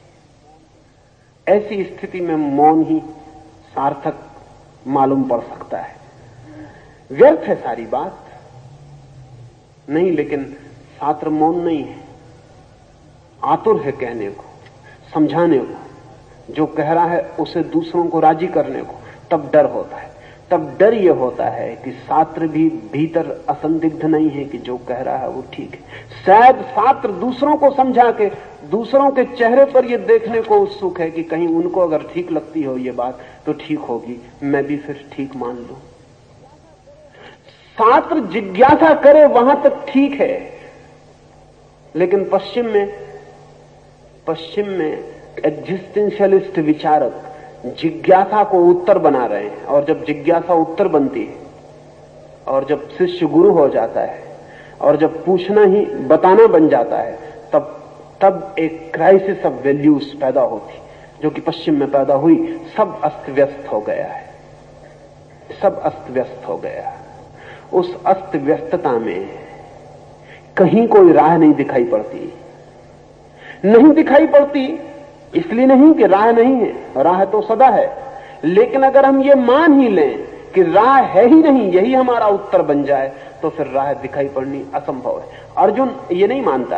ऐसी स्थिति में मौन ही सार्थक मालूम पड़ सकता है। व्यर्थ है सारी बात नहीं, लेकिन छात्र मौन नहीं है, आतुर है कहने को, समझाने को, जो कह रहा है उसे दूसरों को राजी करने को। तब डर होता है, तब डर यह होता है कि छात्र भी भीतर असंदिग्ध नहीं है कि जो कह रहा है वो ठीक है। शायद छात्र दूसरों को समझा के, दूसरों के चेहरे पर यह देखने को उत्सुक है कि कहीं उनको अगर ठीक लगती हो ये बात तो ठीक होगी, मैं भी फिर ठीक मान लूं। छात्र जिज्ञासा करे वहां तक ठीक है, लेकिन पश्चिम में एग्जिस्टेंशियलिस्ट विचारक जिज्ञासा को उत्तर बना रहे हैं। और जब जिज्ञासा उत्तर बनती है, और जब शिष्य गुरु हो जाता है, और जब पूछना ही बताना बन जाता है, तब एक क्राइसिस ऑफ वैल्यूज पैदा होती, जो कि पश्चिम में पैदा हुई। सब अस्त व्यस्त हो गया है, सब अस्त व्यस्त हो गया। उस अस्त व्यस्तता में कहीं कोई राह नहीं दिखाई पड़ती। नहीं दिखाई पड़ती इसलिए नहीं कि राह नहीं है, राह तो सदा है, लेकिन अगर हम ये मान ही लें कि राह है ही नहीं, यही हमारा उत्तर बन जाए, तो फिर राह दिखाई पड़नी असंभव है। अर्जुन ये नहीं मानता।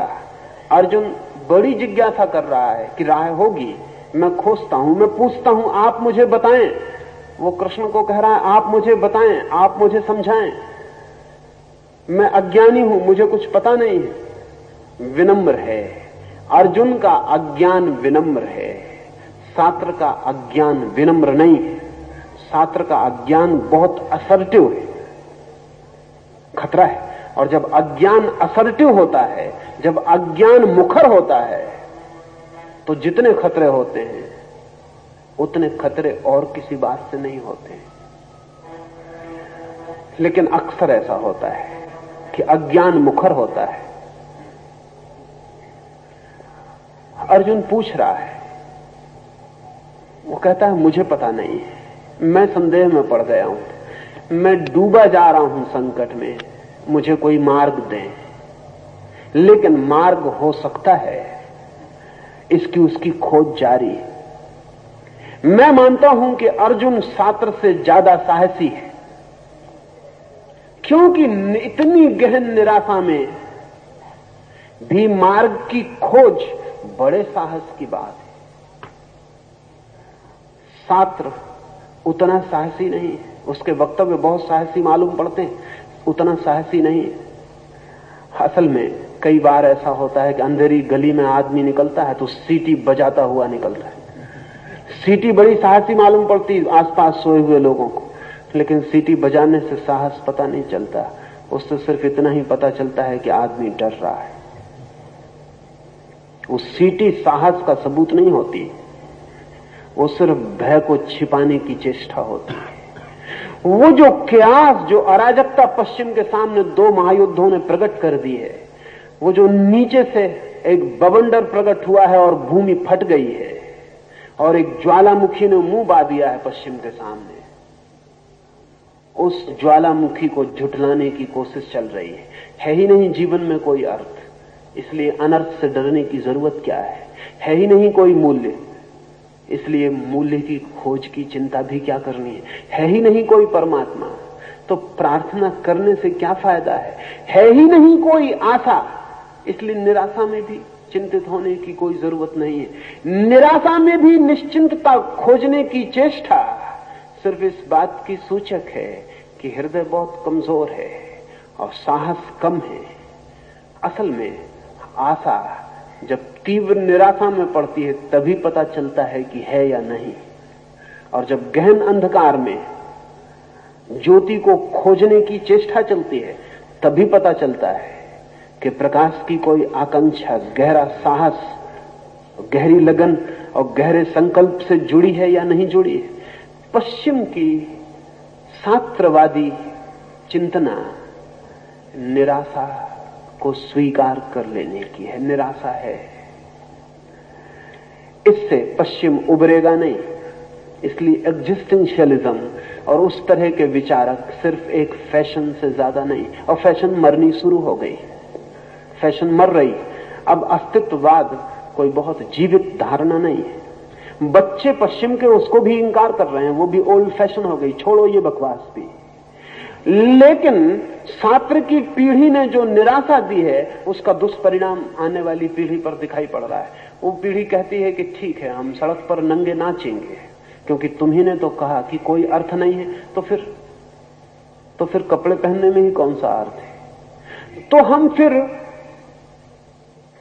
अर्जुन बड़ी जिज्ञासा कर रहा है कि राह होगी। मैं खोजता हूं, मैं पूछता हूं, आप मुझे बताएं। वो कृष्ण को कह रहा है, आप मुझे बताएं, आप मुझे समझाएं, मैं अज्ञानी हूं, मुझे कुछ पता नहीं है। विनम्र है, अर्जुन का अज्ञान विनम्र है, छात्र का अज्ञान विनम्र नहीं है। छात्र का अज्ञान बहुत असर्टिव है, खतरा है। और जब अज्ञान असर्टिव होता है, जब अज्ञान मुखर होता है, तो जितने खतरे होते हैं उतने खतरे और किसी बात से नहीं होते। लेकिन अक्सर ऐसा होता है कि अज्ञान मुखर होता है। अर्जुन पूछ रहा है, वो कहता है मुझे पता नहीं है, मैं संदेह में पड़ गया हूं, मैं डूबा जा रहा हूं संकट में, मुझे कोई मार्ग दें। लेकिन मार्ग हो सकता है, इसकी उसकी खोज जारी है। मैं मानता हूं कि अर्जुन छात्र से ज्यादा साहसी है, क्योंकि इतनी गहन निराशा में भी मार्ग की खोज बड़े साहस की बात है। छात्र उतना साहसी नहीं है, उसके वक्तव्य बहुत साहसी मालूम पड़ते हैं, उतना साहसी नहीं है। असल में कई बार ऐसा होता है कि अंधेरी गली में आदमी निकलता है तो सीटी बजाता हुआ निकलता है। सीटी बड़ी साहसी मालूम पड़ती आसपास सोए हुए लोगों को, लेकिन सीटी बजाने से साहस पता नहीं चलता, उससे सिर्फ इतना ही पता चलता है कि आदमी डर रहा है। वो सीटी साहस का सबूत नहीं होती, वो सिर्फ भय को छिपाने की चेष्टा होती है। वो जो क्यास, जो अराजकता पश्चिम के सामने 2 महायुद्धों ने प्रकट कर दी है, वो जो नीचे से एक बवंडर प्रकट हुआ है और भूमि फट गई है और एक ज्वालामुखी ने मुंह बा दिया है पश्चिम के सामने, उस ज्वालामुखी को झुठलाने की कोशिश चल रही है ही नहीं जीवन में कोई अर्थ, इसलिए अनर्थ से डरने की जरूरत क्या है ही नहीं कोई मूल्य, इसलिए मूल्य की खोज की चिंता भी क्या करनी है ही नहीं कोई परमात्मा, तो प्रार्थना करने से क्या फायदा है ही नहीं कोई आशा, इसलिए निराशा में भी चिंतित होने की कोई जरूरत नहीं है। निराशा में भी निश्चिंतता खोजने की चेष्टा सिर्फ इस बात की सूचक है कि हृदय बहुत कमजोर है और साहस कम है। असल में आशा जब तीव्र निराशा में पड़ती है तभी पता चलता है कि है या नहीं, और जब गहन अंधकार में ज्योति को खोजने की चेष्टा चलती है तभी पता चलता है कि प्रकाश की कोई आकांक्षा, गहरा साहस, गहरी लगन और गहरे संकल्प से जुड़ी है या नहीं जुड़ी है। पश्चिम की शास्त्रवादी चिंतना निराशा को स्वीकार कर लेने की है, निराशा है, इससे पश्चिम उभरेगा नहीं। इसलिए एग्जिस्टेंशियलिज्म और उस तरह के विचारक सिर्फ एक फैशन से ज्यादा नहीं, और फैशन मरनी शुरू हो गई, फैशन मर रही। अब अस्तित्ववाद कोई बहुत जीवित धारणा नहीं है। बच्चे पश्चिम के उसको भी इंकार कर रहे हैं, वो भी ओल्ड फैशन हो गई, छोड़ो ये बकवास भी। लेकिन छात्र की पीढ़ी ने जो निराशा दी है उसका दुष्परिणाम आने वाली पीढ़ी पर दिखाई पड़ रहा है। वो पीढ़ी कहती है कि ठीक है, हम सड़क पर नंगे नाचेंगे क्योंकि तुम्ही ने तो कहा कि कोई अर्थ नहीं है, तो फिर कपड़े पहनने में ही कौन सा अर्थ है। तो हम फिर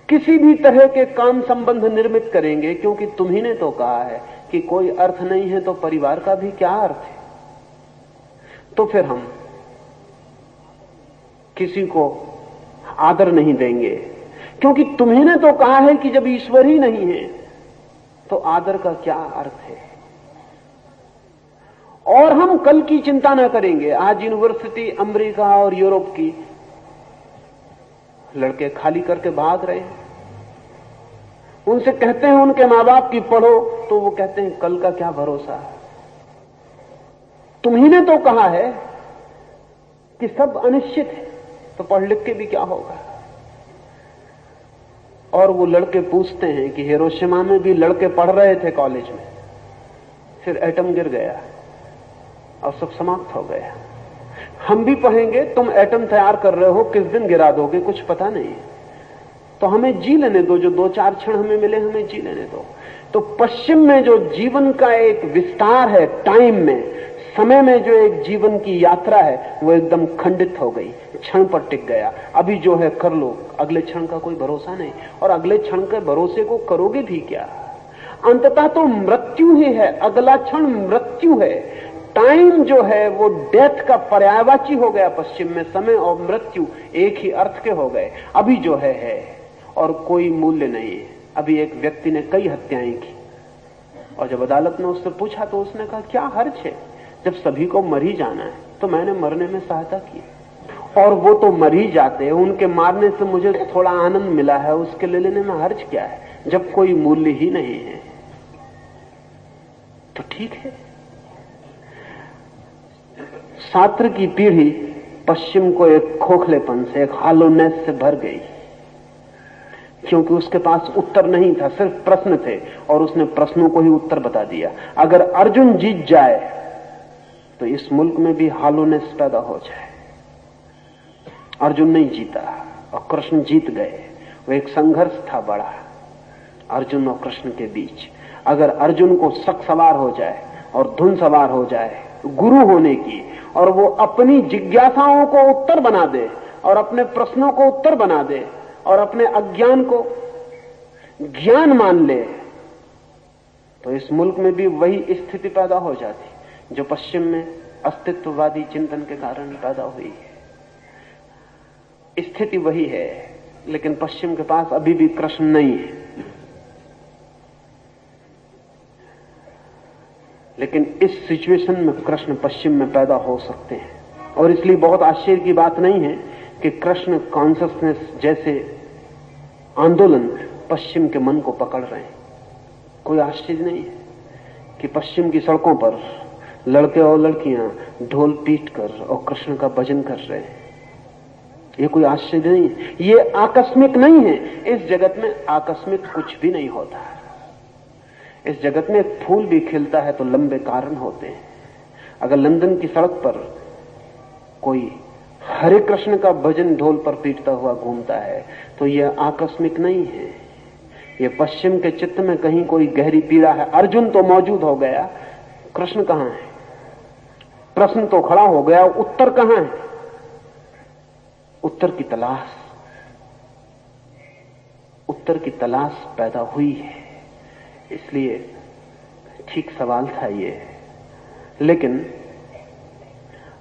किसी भी तरह के काम संबंध निर्मित करेंगे क्योंकि तुम्ही ने तो कहा है कि कोई अर्थ नहीं है, तो परिवार का भी क्या अर्थ है। तो फिर हम किसी को आदर नहीं देंगे क्योंकि तुम्ही ने तो कहा है कि जब ईश्वर ही नहीं है तो आदर का क्या अर्थ है। और हम कल की चिंता ना करेंगे। आज यूनिवर्सिटी अमेरिका और यूरोप की लड़के खाली करके भाग रहे हैं। उनसे कहते हैं उनके मां बाप की पढ़ो, तो वो कहते हैं कल का क्या भरोसा। तुम्ही ने तो कहा है कि सब अनिश्चित है, तो पढ़ लिख के भी क्या होगा। और वो लड़के पूछते हैं कि हिरोशिमा में भी लड़के पढ़ रहे थे कॉलेज में, फिर एटम गिर गया और सब समाप्त हो गया। हम भी पढ़ेंगे, तुम एटम तैयार कर रहे हो, किस दिन गिरा दोगे कुछ पता नहीं, तो हमें जी लेने दो, जो 2-4 क्षण हमें मिले हमें जी लेने दो। तो पश्चिम में जो जीवन का एक विस्तार है, टाइम में, समय में जो एक जीवन की यात्रा है, वो एकदम खंडित हो गई, क्षण पर टिक गया। अभी जो है कर लो, अगले क्षण का कोई भरोसा नहीं, और अगले क्षण के भरोसे को करोगे भी क्या। अंततः तो मृत्यु ही है, अगला क्षण मृत्यु है। टाइम जो है वो डेथ का पर्यायवाची हो गया पश्चिम में। समय और मृत्यु एक ही अर्थ के हो गए। अभी जो है और कोई मूल्य नहीं है। अभी एक व्यक्ति ने कई हत्याएं की और जब अदालत ने उससे पूछा तो उसने कहा क्या हर्ज है, जब सभी को मर ही जाना है तो मैंने मरने में सहायता की, और वो तो मर ही जाते हैं, उनके मारने से मुझे थोड़ा आनंद मिला है, उसके ले लेने में हर्ज क्या है, जब कोई मूल्य ही नहीं है तो ठीक है। छात्र की पीढ़ी पश्चिम को एक खोखलेपन से, एक हॉलोनेस से भर गई, क्योंकि उसके पास उत्तर नहीं था, सिर्फ प्रश्न थे, और उसने प्रश्नों को ही उत्तर बता दिया। अगर अर्जुन जीत जाए तो इस मुल्क में भी हॉलोनेस पैदा हो जाए। अर्जुन नहीं जीता और कृष्ण जीत गए। वो एक संघर्ष था बड़ा अर्जुन और कृष्ण के बीच। अगर अर्जुन को शक सवार हो जाए और धुन सवार हो जाए गुरु होने की, और वो अपनी जिज्ञासाओं को उत्तर बना दे और अपने प्रश्नों को उत्तर बना दे और अपने अज्ञान को ज्ञान मान ले, तो इस मुल्क में भी वही स्थिति पैदा हो जाती जो पश्चिम में अस्तित्ववादी चिंतन के कारण पैदा हुई है। स्थिति वही है, लेकिन पश्चिम के पास अभी भी कृष्ण नहीं है। लेकिन इस सिचुएशन में कृष्ण पश्चिम में पैदा हो सकते हैं, और इसलिए बहुत आश्चर्य की बात नहीं है कि कृष्ण कॉन्शसनेस जैसे आंदोलन पश्चिम के मन को पकड़ रहे हैं। कोई आश्चर्य नहीं है कि पश्चिम की सड़कों पर लड़के और लड़कियां ढोल पीट कर और कृष्ण का भजन कर रहे हैं। ये कोई आश्चर्य नहीं है, ये आकस्मिक नहीं है। इस जगत में आकस्मिक कुछ भी नहीं होता। इस जगत में एक फूल भी खिलता है तो लंबे कारण होते हैं। अगर लंदन की सड़क पर कोई हरे कृष्ण का भजन ढोल पर पीटता हुआ घूमता है तो यह आकस्मिक नहीं है, ये पश्चिम के चित्त में कहीं कोई गहरी पीड़ा है। अर्जुन तो मौजूद हो गया, कृष्ण कहां है? प्रश्न तो खड़ा हो गया, उत्तर कहां है? उत्तर की तलाश, उत्तर की तलाश पैदा हुई है। इसलिए ठीक सवाल था ये, लेकिन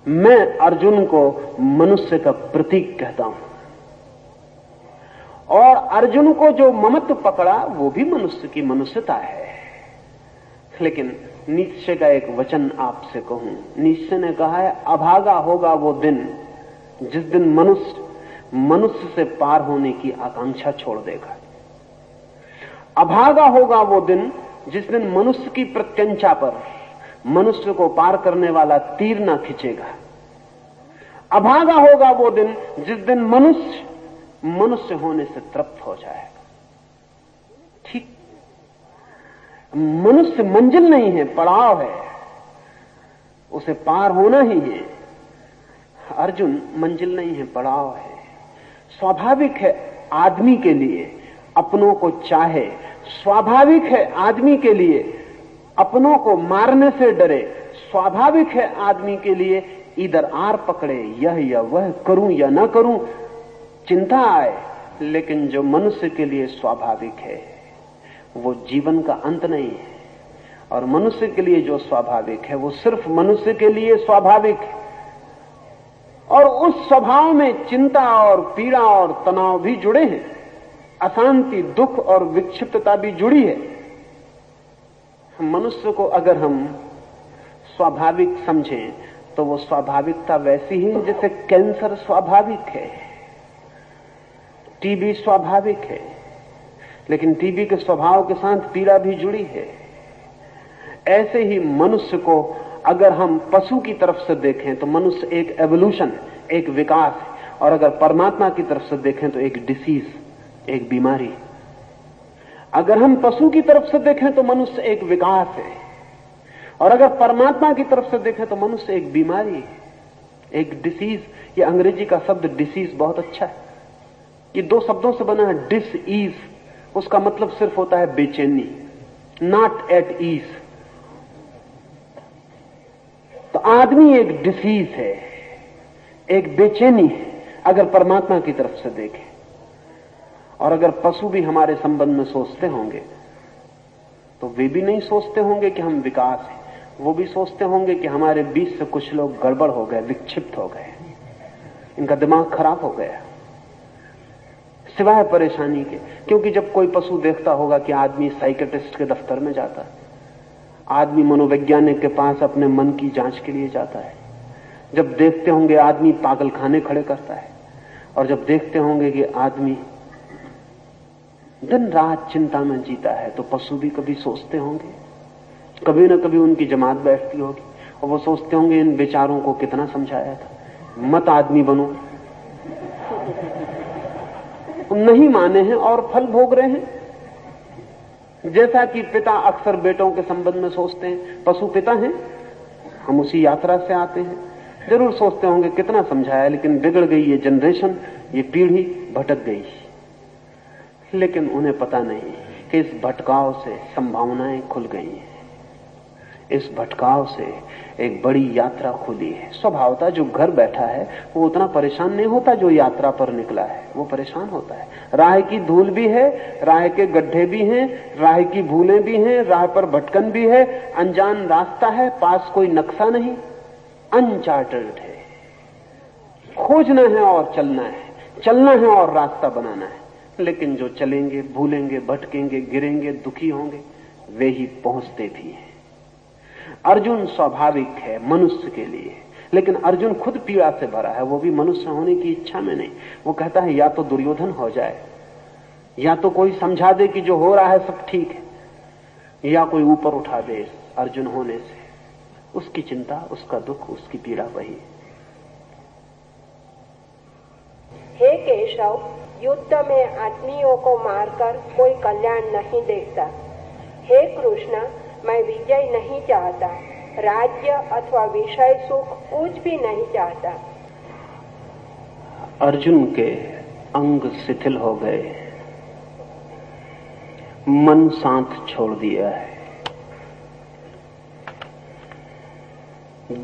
मैं अर्जुन को मनुष्य का प्रतीक कहता हूं, और अर्जुन को जो ममत्व पकड़ा वो भी मनुष्य की मनुष्यता है। लेकिन नीत्शे का एक वचन आपसे कहूं, नीत्शे ने कहा है, अभागा होगा वो दिन जिस दिन मनुष्य से पार होने की आकांक्षा छोड़ देगा। अभागा होगा वो दिन जिस दिन मनुष्य की प्रत्यंचा पर मनुष्य को पार करने वाला तीर ना खींचेगा। अभागा होगा वो दिन जिस दिन मनुष्य होने से तृप्त हो जाएगा। ठीक, मनुष्य मंजिल नहीं है, पड़ाव है, उसे पार होना ही है। अर्जुन मंजिल नहीं है, पड़ाव है। स्वाभाविक है आदमी के लिए अपनों को चाहे, स्वाभाविक है आदमी के लिए अपनों को मारने से डरे, स्वाभाविक है आदमी के लिए इधर आर पकड़े, यह या वह करूं या ना करूं, चिंता आए। लेकिन जो मनुष्य के लिए स्वाभाविक है वो जीवन का अंत नहीं है, और मनुष्य के लिए जो स्वाभाविक है वो सिर्फ मनुष्य के लिए स्वाभाविक है। और उस स्वभाव में चिंता और पीड़ा और तनाव भी जुड़े हैं, अशांति, दुख और विक्षिप्तता भी जुड़ी है। मनुष्य को अगर हम स्वाभाविक समझें तो वो स्वाभाविकता वैसी ही है जैसे कैंसर स्वाभाविक है, टीबी स्वाभाविक है, लेकिन टीबी के स्वभाव के साथ पीड़ा भी जुड़ी है। ऐसे ही मनुष्य को अगर हम पशु की तरफ से देखें तो मनुष्य एक एवोल्यूशन, एक विकास है, और अगर परमात्मा की तरफ से देखें तो एक डिसीज, एक बीमारी। अगर हम पशु की तरफ से देखें तो मनुष्य एक विकास है, और अगर परमात्मा की तरफ से देखें तो मनुष्य एक बीमारी है, एक डिसीज। ये अंग्रेजी का शब्द डिसीज बहुत अच्छा है, ये दो शब्दों से बना है। डिस ईज, उसका मतलब सिर्फ होता है बेचैनी, नॉट एट ईज। तो आदमी एक डिसीज है, एक बेचैनी है अगर परमात्मा की तरफ से देखें। और अगर पशु भी हमारे संबंध में सोचते होंगे तो वे भी नहीं सोचते होंगे कि हम विकास हैं, वो भी सोचते होंगे कि हमारे बीच से कुछ लोग गड़बड़ हो गए, विक्षिप्त हो गए, इनका दिमाग खराब हो गया, सिवाय परेशानी के। क्योंकि जब कोई पशु देखता होगा कि आदमी साइकियाट्रिस्ट के दफ्तर में जाता है, आदमी मनोवैज्ञानिक के पास अपने मन की जांच के लिए जाता है, जब देखते होंगे आदमी पागल खाने खड़े करता है, और जब देखते होंगे कि आदमी दिन रात चिंता में जीता है, तो पशु भी कभी सोचते होंगे, कभी न कभी उनकी जमात बैठती होगी और वो सोचते होंगे इन बेचारों को कितना समझाया था, मत आदमी बनो। नहीं माने हैं और फल भोग रहे हैं। जैसा कि पिता अक्सर बेटों के संबंध में सोचते हैं, पशु पिता हैं, हम उसी यात्रा से आते हैं, जरूर सोचते होंगे कितना समझाया, लेकिन बिगड़ गई ये जनरेशन, ये पीढ़ी भटक गई। लेकिन उन्हें पता नहीं कि इस भटकाव से संभावनाएं खुल गई हैं, इस भटकाव से एक बड़ी यात्रा खुली है। स्वभावतः जो घर बैठा है वो उतना परेशान नहीं होता, जो यात्रा पर निकला है वो परेशान होता है। राह की धूल भी है, राह के गड्ढे भी हैं, राह की भूलें भी हैं, राह पर भटकन भी है, अनजान रास्ता है, पास कोई नक्शा नहीं, अनचार्टर्ड है। खोजना है और चलना है, चलना है और रास्ता बनाना है। लेकिन जो चलेंगे, भूलेंगे, भटकेंगे, गिरेंगे, दुखी होंगे, वे ही पहुंचते भी हैं। अर्जुन स्वाभाविक है मनुष्य के लिए, लेकिन अर्जुन खुद पीड़ा से भरा है, वो भी मनुष्य होने की इच्छा में नहीं। वो कहता है या तो दुर्योधन हो जाए, या तो कोई समझा दे कि जो हो रहा है सब ठीक है, या कोई ऊपर उठा दे अर्जुन होने से। उसकी चिंता, उसका दुख, उसकी पीड़ा वही। हे केशव, युद्ध में आदमियों को मारकर कोई कल्याण नहीं देखता। हे कृष्ण, मैं विजय नहीं चाहता, राज्य अथवा विषय सुख कुछ भी नहीं चाहता। अर्जुन के अंग शिथिल हो गए, मन साथ छोड़ दिया है,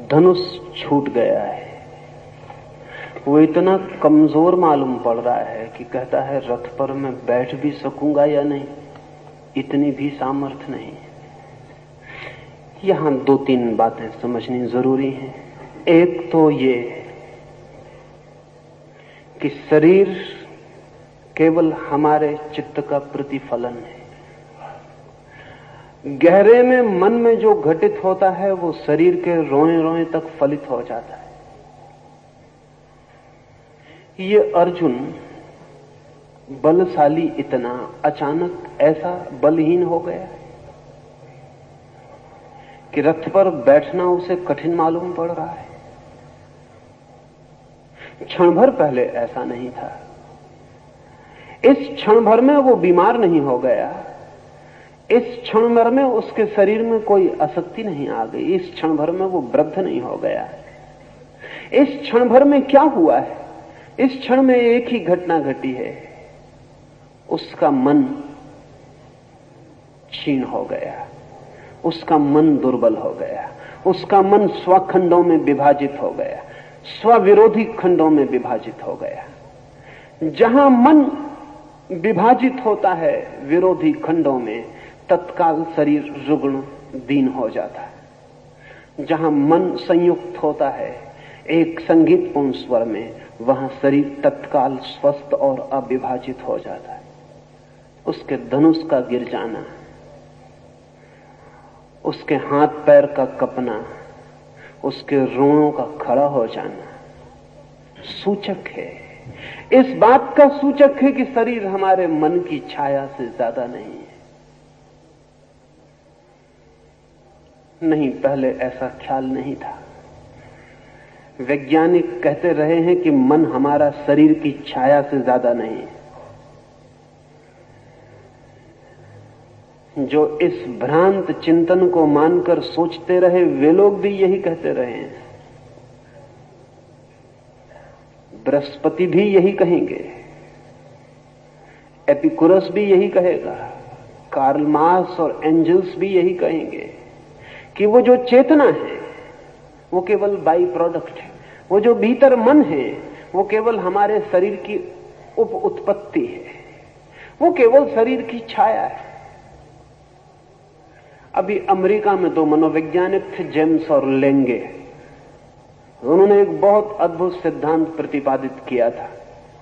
धनुष छूट गया है। वो इतना कमजोर मालूम पड़ रहा है कि कहता है रथ पर मैं बैठ भी सकूंगा या नहीं, इतनी भी सामर्थ्य नहीं। यहां दो तीन बातें समझनी जरूरी हैं। एक तो ये कि शरीर केवल हमारे चित्त का प्रतिफलन है। गहरे में मन में जो घटित होता है वो शरीर के रोए रोए तक फलित हो जाता है। ये अर्जुन बलशाली इतना अचानक ऐसा बलहीन हो गया कि रथ पर बैठना उसे कठिन मालूम पड़ रहा है। क्षण भर पहले ऐसा नहीं था। इस क्षण भर में वो बीमार नहीं हो गया, इस क्षण भर में उसके शरीर में कोई आसक्ति नहीं आ गई, इस क्षण भर में वो वृद्ध नहीं हो गया। इस क्षण भर में क्या हुआ है? इस क्षण में एक ही घटना घटी है, उसका मन क्षीण हो गया, उसका मन दुर्बल हो गया, उसका मन स्वखंडों में विभाजित हो गया, स्वविरोधी खंडों में विभाजित हो गया। जहां मन विभाजित होता है विरोधी खंडों में, तत्काल शरीर रुग्ण दीन हो जाता है। जहां मन संयुक्त होता है एक संगीतपूर्ण स्वर में, वहां शरीर तत्काल स्वस्थ और अविभाजित हो जाता है। उसके धनुष का गिर जाना, उसके हाथ पैर का कपना, उसके रोणों का खड़ा हो जाना सूचक है, इस बात का सूचक है कि शरीर हमारे मन की छाया से ज्यादा नहीं है। नहीं, पहले ऐसा ख्याल नहीं था। वैज्ञानिक कहते रहे हैं कि मन हमारा शरीर की छाया से ज्यादा नहीं है। जो इस भ्रांत चिंतन को मानकर सोचते रहे वे लोग भी यही कहते रहे हैं। बृहस्पति भी यही कहेंगे, एपिकुरस भी यही कहेगा, कार्ल मार्क्स और एंजल्स भी यही कहेंगे कि वो जो चेतना है वो केवल बाई प्रोडक्ट है। वो जो भीतर मन है वो केवल हमारे शरीर की उप उत्पत्ति है, वो केवल शरीर की छाया है। अभी अमेरिका में दो मनोवैज्ञानिक थे, जेम्स और लेंगे। उन्होंने एक बहुत अद्भुत सिद्धांत प्रतिपादित किया था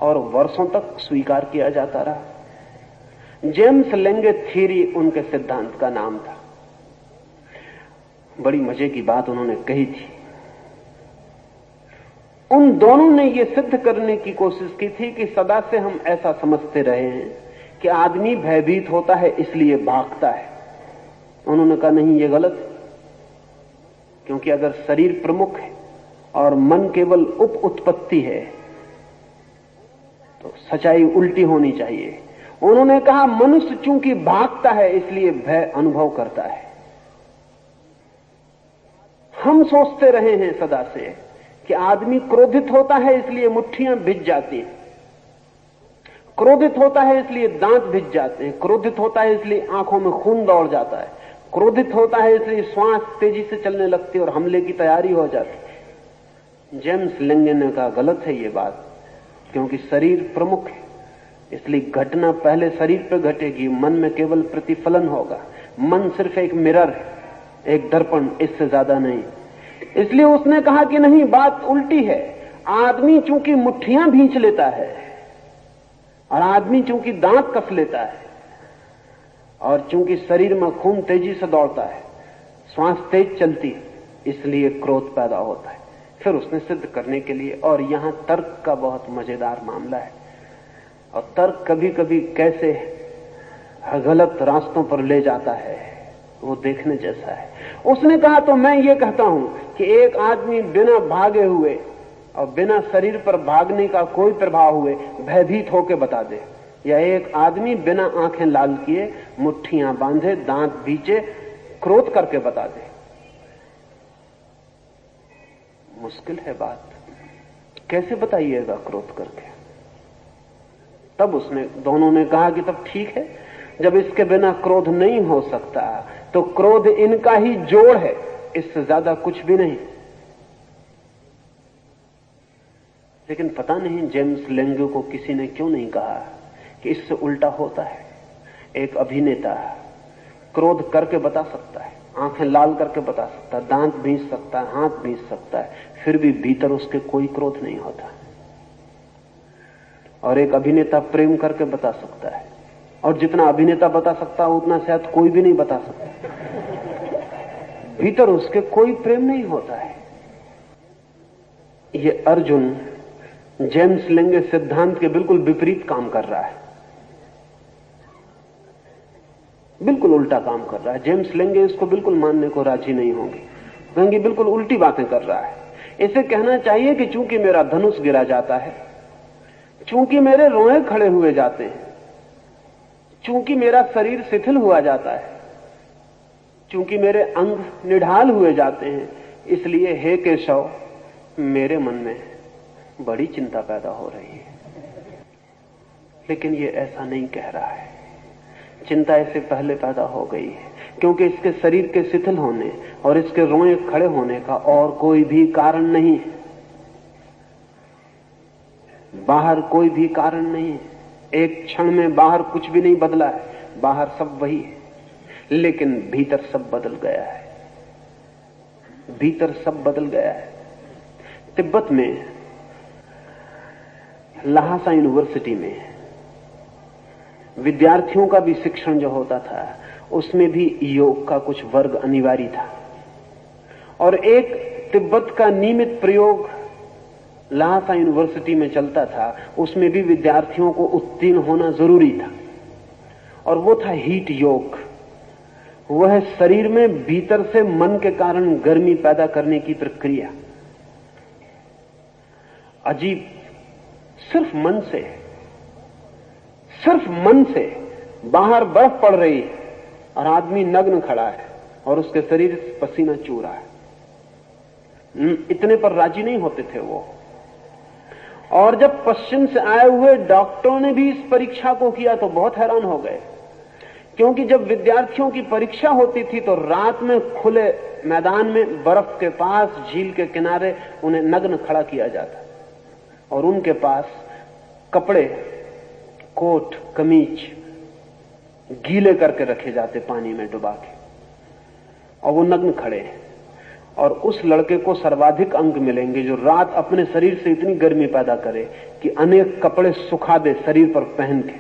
और वर्षों तक स्वीकार किया जाता रहा। जेम्स लेंगे थ्योरी उनके सिद्धांत का नाम था। बड़ी मजे की बात उन्होंने कही थी। उन दोनों ने यह सिद्ध करने की कोशिश की थी कि सदा से हम ऐसा समझते रहे हैं कि आदमी भयभीत होता है इसलिए भागता है। उन्होंने कहा नहीं, ये गलत है, क्योंकि अगर शरीर प्रमुख है और मन केवल उप उत्पत्ति है तो सच्चाई उल्टी होनी चाहिए। उन्होंने कहा मनुष्य चूंकि भागता है इसलिए भय अनुभव करता है। हम सोचते रहे हैं सदा से कि आदमी क्रोधित होता है इसलिए मुट्ठियां भिज जाती हैं, क्रोधित होता है इसलिए दांत भिज जाते हैं, क्रोधित होता है इसलिए आंखों में खून दौड़ जाता है, क्रोधित होता है इसलिए श्वास तेजी से चलने लगती है और हमले की तैयारी हो जाती है। जेम्स लेंगे ने कहा गलत है ये बात, क्योंकि शरीर प्रमुख है इसलिए घटना पहले शरीर पर घटेगी, मन में केवल प्रतिफलन होगा। मन सिर्फ एक मिरर है, एक दर्पण, इससे ज्यादा नहीं। इसलिए उसने कहा कि नहीं, बात उल्टी है। आदमी चूंकि मुट्ठियां भींच लेता है और आदमी चूंकि दांत कस लेता है और चूंकि शरीर में खून तेजी से दौड़ता है, श्वास तेज चलती इसलिए क्रोध पैदा होता है। फिर उसने सिद्ध करने के लिए, और यहां तर्क का बहुत मजेदार मामला है, और तर्क कभी कभी कैसे गलत रास्तों पर ले जाता है वो देखने जैसा है। उसने कहा तो मैं ये कहता हूं कि एक आदमी बिना भागे हुए और बिना शरीर पर भागने का कोई प्रभाव हुए भयभीत होकर बता दे, या एक आदमी बिना आंखें लाल किए, मुट्ठियां बांधे, दांत बीचे, क्रोध करके बता दे। मुश्किल है बात, कैसे बताइएगा क्रोध करके? तब उसने, दोनों ने कहा कि तब ठीक है, जब इसके बिना क्रोध नहीं हो सकता तो क्रोध इनका ही जोड़ है, इससे ज्यादा कुछ भी नहीं। लेकिन पता नहीं जेम्स लेंगे को किसी ने क्यों नहीं कहा कि इससे उल्टा होता है। एक अभिनेता क्रोध करके बता सकता है, आंखें लाल करके बता सकता है, दांत भींच सकता है, हाथ भींच सकता है, फिर भी भीतर उसके कोई क्रोध नहीं होता। और एक अभिनेता प्रेम करके बता सकता है, और जितना अभिनेता बता सकता है उतना शायद कोई भी नहीं बता सकता, भीतर उसके कोई प्रेम नहीं होता है। ये अर्जुन जेम्स लेंगे सिद्धांत के बिल्कुल विपरीत काम कर रहा है, बिल्कुल उल्टा काम कर रहा है। जेम्स लेंगे इसको बिल्कुल मानने को राजी नहीं होंगे, कहेंगे बिल्कुल उल्टी बातें कर रहा है। इसे कहना चाहिए कि चूंकि मेरा धनुष गिरा जाता है, चूंकि मेरे रोए खड़े हुए जाते हैं, चूंकि मेरा शरीर शिथिल हुआ जाता है, चूंकि मेरे अंग निढाल हुए जाते हैं, इसलिए हे केशव मेरे मन में बड़ी चिंता पैदा हो रही है। लेकिन ये ऐसा नहीं कह रहा है, चिंता इससे पहले पैदा हो गई है, क्योंकि इसके शरीर के शिथिल होने और इसके रोए खड़े होने का और कोई भी कारण नहीं है, बाहर कोई भी कारण नहीं है। एक क्षण में बाहर कुछ भी नहीं बदला है, बाहर सब वही है, लेकिन भीतर सब बदल गया है, भीतर सब बदल गया है। तिब्बत में लहासा यूनिवर्सिटी में विद्यार्थियों का भी शिक्षण जो होता था उसमें भी योग का कुछ वर्ग अनिवार्य था, और एक तिब्बत का नियमित प्रयोग लहासा यूनिवर्सिटी में चलता था, उसमें भी विद्यार्थियों को उत्तीर्ण होना जरूरी था, और वो था हीट योग। वह शरीर में भीतर से मन के कारण गर्मी पैदा करने की प्रक्रिया। अजीब, सिर्फ मन से बाहर बर्फ पड़ रही है और आदमी नग्न खड़ा है और उसके शरीर से पसीना चू रहा है। इतने पर राजी नहीं होते थे वो। और जब पश्चिम से आए हुए डॉक्टरों ने भी इस परीक्षा को किया तो बहुत हैरान हो गए, क्योंकि जब विद्यार्थियों की परीक्षा होती थी तो रात में खुले मैदान में बर्फ के पास झील के किनारे उन्हें नग्न खड़ा किया जाता, और उनके पास कपड़े, कोट, कमीज गीले करके रखे जाते पानी में डुबा के, और वो नग्न खड़े हैं। और उस लड़के को सर्वाधिक अंक मिलेंगे जो रात अपने शरीर से इतनी गर्मी पैदा करे कि अनेक कपड़े सुखा दे शरीर पर पहन के।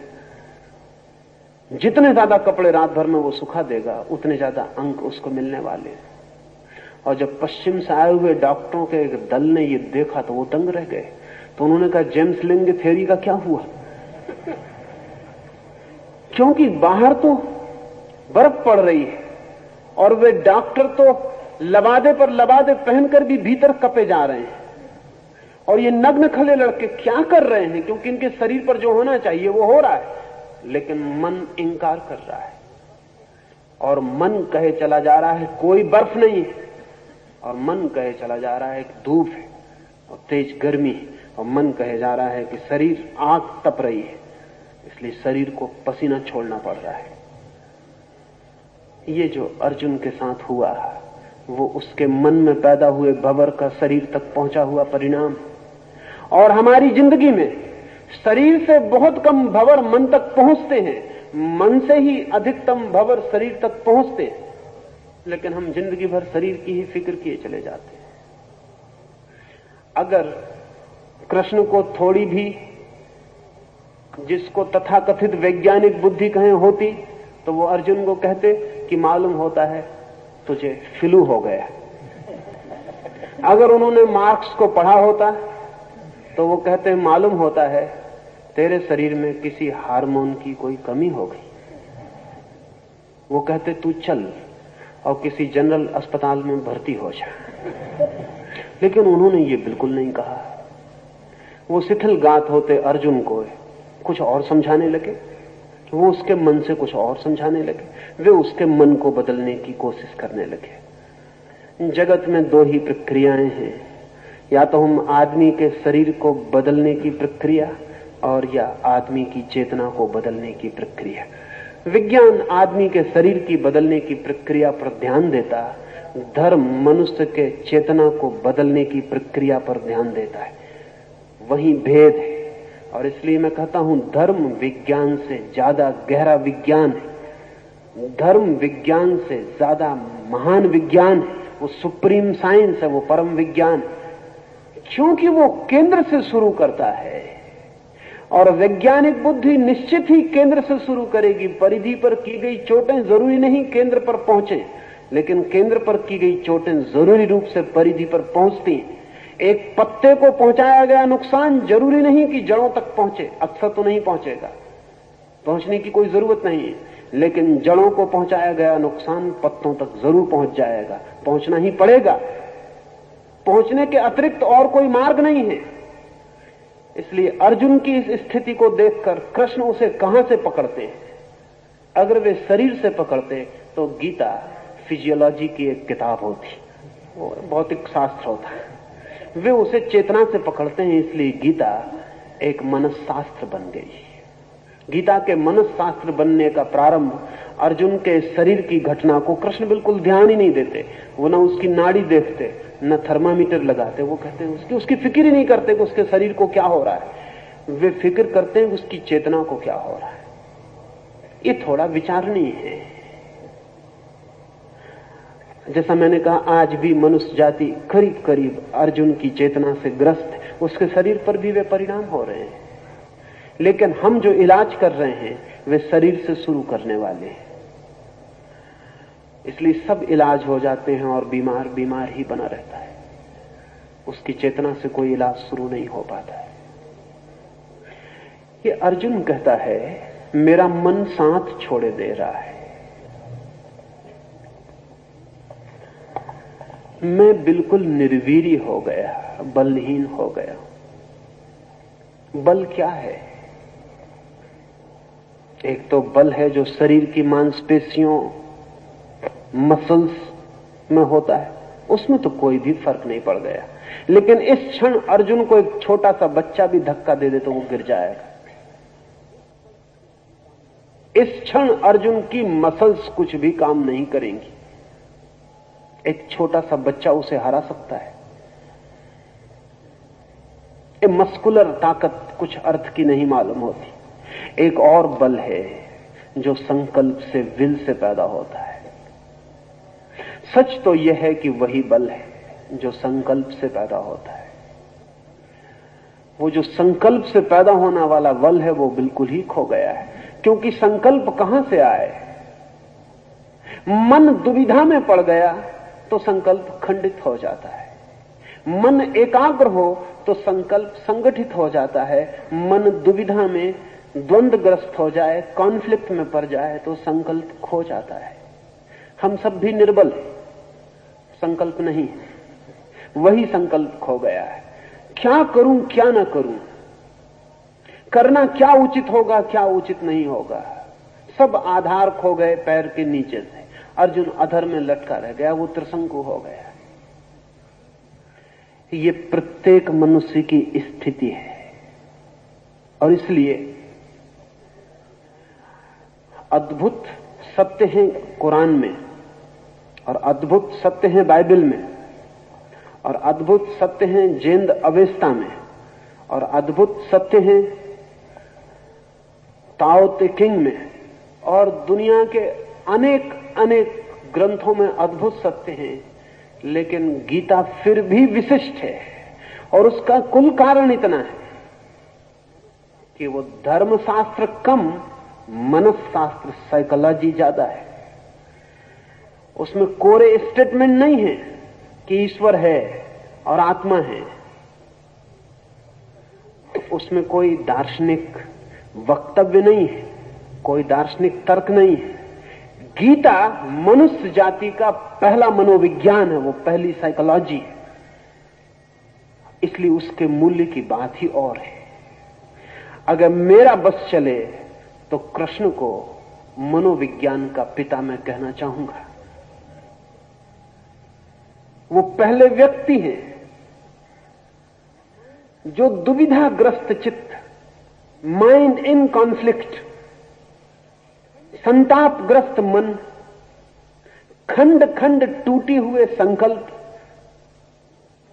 जितने ज्यादा कपड़े रात भर में वो सुखा देगा उतने ज्यादा अंक उसको मिलने वाले। और जब पश्चिम से आए हुए डॉक्टरों के एक दल ने ये देखा तो वो दंग रह गए। तो उन्होंने कहा जेम्स लेंगे थ्योरी का क्या हुआ, क्योंकि बाहर तो बर्फ पड़ रही है और वे डॉक्टर तो लबादे पर लबादे पहनकर भी भीतर कपे जा रहे हैं, और ये नग्न खले लड़के क्या कर रहे हैं, क्योंकि इनके शरीर पर जो होना चाहिए वो हो रहा है, लेकिन मन इंकार कर रहा है। और मन कहे चला जा रहा है कोई बर्फ नहीं है, और मन कहे चला जा रहा है कि धूप है और तेज गर्मी है, और मन कहे जा रहा है कि शरीर आग तप रही है, इसलिए शरीर को पसीना छोड़ना पड़ रहा है। ये जो अर्जुन के साथ हुआ वो उसके मन में पैदा हुए भंवर का शरीर तक पहुंचा हुआ परिणाम। और हमारी जिंदगी में शरीर से बहुत कम भंवर मन तक पहुंचते हैं, मन से ही अधिकतम भंवर शरीर तक पहुंचते हैं, लेकिन हम जिंदगी भर शरीर की ही फिक्र किए चले जाते हैं। अगर कृष्ण को थोड़ी भी जिसको तथाकथित वैज्ञानिक बुद्धि कहें होती तो वो अर्जुन को कहते कि मालूम होता है तुझे फ्लू हो गया। अगर उन्होंने मार्क्स को पढ़ा होता तो वो कहते मालूम होता है तेरे शरीर में किसी हार्मोन की कोई कमी हो गई। वो कहते तू चल और किसी जनरल अस्पताल में भर्ती हो जा। लेकिन उन्होंने ये बिल्कुल नहीं कहा। वो शिथिल गात होते अर्जुन को कुछ और समझाने लगे, वो उसके मन से कुछ और समझाने लगे, वे उसके मन को बदलने की कोशिश करने लगे। जगत में दो ही प्रक्रियाएं हैं, या तो हम आदमी के शरीर को बदलने की प्रक्रिया और या आदमी की चेतना को बदलने की प्रक्रिया। विज्ञान आदमी के शरीर की बदलने की प्रक्रिया पर ध्यान देता, धर्म मनुष्य के चेतना को बदलने की प्रक्रिया पर ध्यान देता है। वही भेद है। और इसलिए मैं कहता हूं धर्म विज्ञान से ज्यादा गहरा विज्ञान है, धर्म विज्ञान से ज्यादा महान विज्ञान है, वो सुप्रीम साइंस है, वो परम विज्ञान, क्योंकि वो केंद्र से शुरू करता है। और वैज्ञानिक बुद्धि निश्चित ही केंद्र से शुरू करेगी। परिधि पर की गई चोटें जरूरी नहीं केंद्र पर पहुंचे, लेकिन केंद्र पर की गई चोटें जरूरी रूप से परिधि पर पहुंचती हैं। एक पत्ते को पहुंचाया गया नुकसान जरूरी नहीं कि जड़ों तक पहुंचे, अक्सर तो नहीं पहुंचेगा, पहुंचने की कोई जरूरत नहीं है, लेकिन जड़ों को पहुंचाया गया नुकसान पत्तों तक जरूर पहुंच जाएगा, पहुंचना ही पड़ेगा। पहुंचने के अतिरिक्त और कोई मार्ग नहीं है। इसलिए अर्जुन की इस स्थिति को देखकर कृष्ण उसे कहां से पकड़ते हैं? अगर वे शरीर से पकड़ते तो गीता फिजियोलॉजी की एक किताब होती, वो भौतिक शास्त्र होता है। वे उसे चेतना से पकड़ते हैं, इसलिए गीता एक मनस्शास्त्र बन गई। गीता के मनस्शास्त्र बनने का प्रारंभ अर्जुन के शरीर की घटना को कृष्ण बिल्कुल ध्यान ही नहीं देते। वो न उसकी नाड़ी देखते, न थर्मामीटर लगाते। वो कहते हैं उसकी फिक्र ही नहीं करते कि उसके शरीर को क्या हो रहा है। वे फिक्र करते हैं उसकी चेतना को क्या हो रहा है। ये थोड़ा विचारणीय है। जैसा मैंने कहा, आज भी मनुष्य जाति करीब करीब अर्जुन की चेतना से ग्रस्त है। उसके शरीर पर भी वे परिणाम हो रहे हैं, लेकिन हम जो इलाज कर रहे हैं वे शरीर से शुरू करने वाले हैं। इसलिए सब इलाज हो जाते हैं और बीमार बीमार ही बना रहता है। उसकी चेतना से कोई इलाज शुरू नहीं हो पाता है। ये अर्जुन कहता है मेरा मन साथ छोड़े दे रहा है, मैं बिल्कुल निर्वीर्य हो गया, बलहीन हो गया। बल क्या है? एक तो बल है जो शरीर की मांसपेशियों मसल्स में होता है, उसमें तो कोई भी फर्क नहीं पड़ गया। लेकिन इस क्षण अर्जुन को एक छोटा सा बच्चा भी धक्का दे दे तो वो गिर जाएगा। इस क्षण अर्जुन की मसल्स कुछ भी काम नहीं करेंगी। एक छोटा सा बच्चा उसे हरा सकता है। ये मस्कुलर ताकत कुछ अर्थ की नहीं मालूम होती। एक और बल है जो संकल्प से, विल से पैदा होता है। सच तो यह है कि वही बल है जो संकल्प से पैदा होता है। वो जो संकल्प से पैदा होने वाला बल है वो बिल्कुल ही खो गया है, क्योंकि संकल्प कहां से आए? मन दुविधा में पड़ गया तो संकल्प खंडित हो जाता है। मन एकाग्र हो तो संकल्प संगठित हो जाता है। मन दुविधा में द्वंद्वग्रस्त हो जाए, कॉन्फ्लिक्ट में पड़ जाए तो संकल्प खो जाता है। हम सब भी निर्बल हैं, संकल्प नहीं, वही संकल्प खो गया है। क्या करूं क्या ना करूं, करना क्या उचित होगा क्या उचित नहीं होगा, सब आधार खो गए पैर के नीचे से। अर्जुन अधर में लटका रह गया, वो त्रिशंकु हो गया। ये प्रत्येक मनुष्य की स्थिति है। और इसलिए अद्भुत सत्य है कुरान में, और अद्भुत सत्य है बाइबल में, और अद्भुत सत्य है जैन अवेस्ता में, और अद्भुत सत्य है ताओ ते किंग में, और दुनिया के अनेक अनेक ग्रंथों में अद्भुत सत्य हैं। लेकिन गीता फिर भी विशिष्ट है, और उसका कुल कारण इतना है कि वो धर्मशास्त्र कम, मनसशास्त्र साइकोलॉजी ज्यादा है। उसमें कोरे स्टेटमेंट नहीं है कि ईश्वर है और आत्मा है, तो उसमें कोई दार्शनिक वक्तव्य नहीं है, कोई दार्शनिक तर्क नहीं है। गीता मनुष्य जाति का पहला मनोविज्ञान है, वो पहली साइकोलॉजी है, इसलिए उसके मूल्य की बात ही और है। अगर मेरा बस चले तो कृष्ण को मनोविज्ञान का पिता मैं कहना चाहूंगा। वो पहले व्यक्ति हैं जो दुविधाग्रस्त चित्त, माइंड इन कॉन्फ्लिक्ट, संतापग्रस्त मन, खंड खंड टूटे हुए संकल्प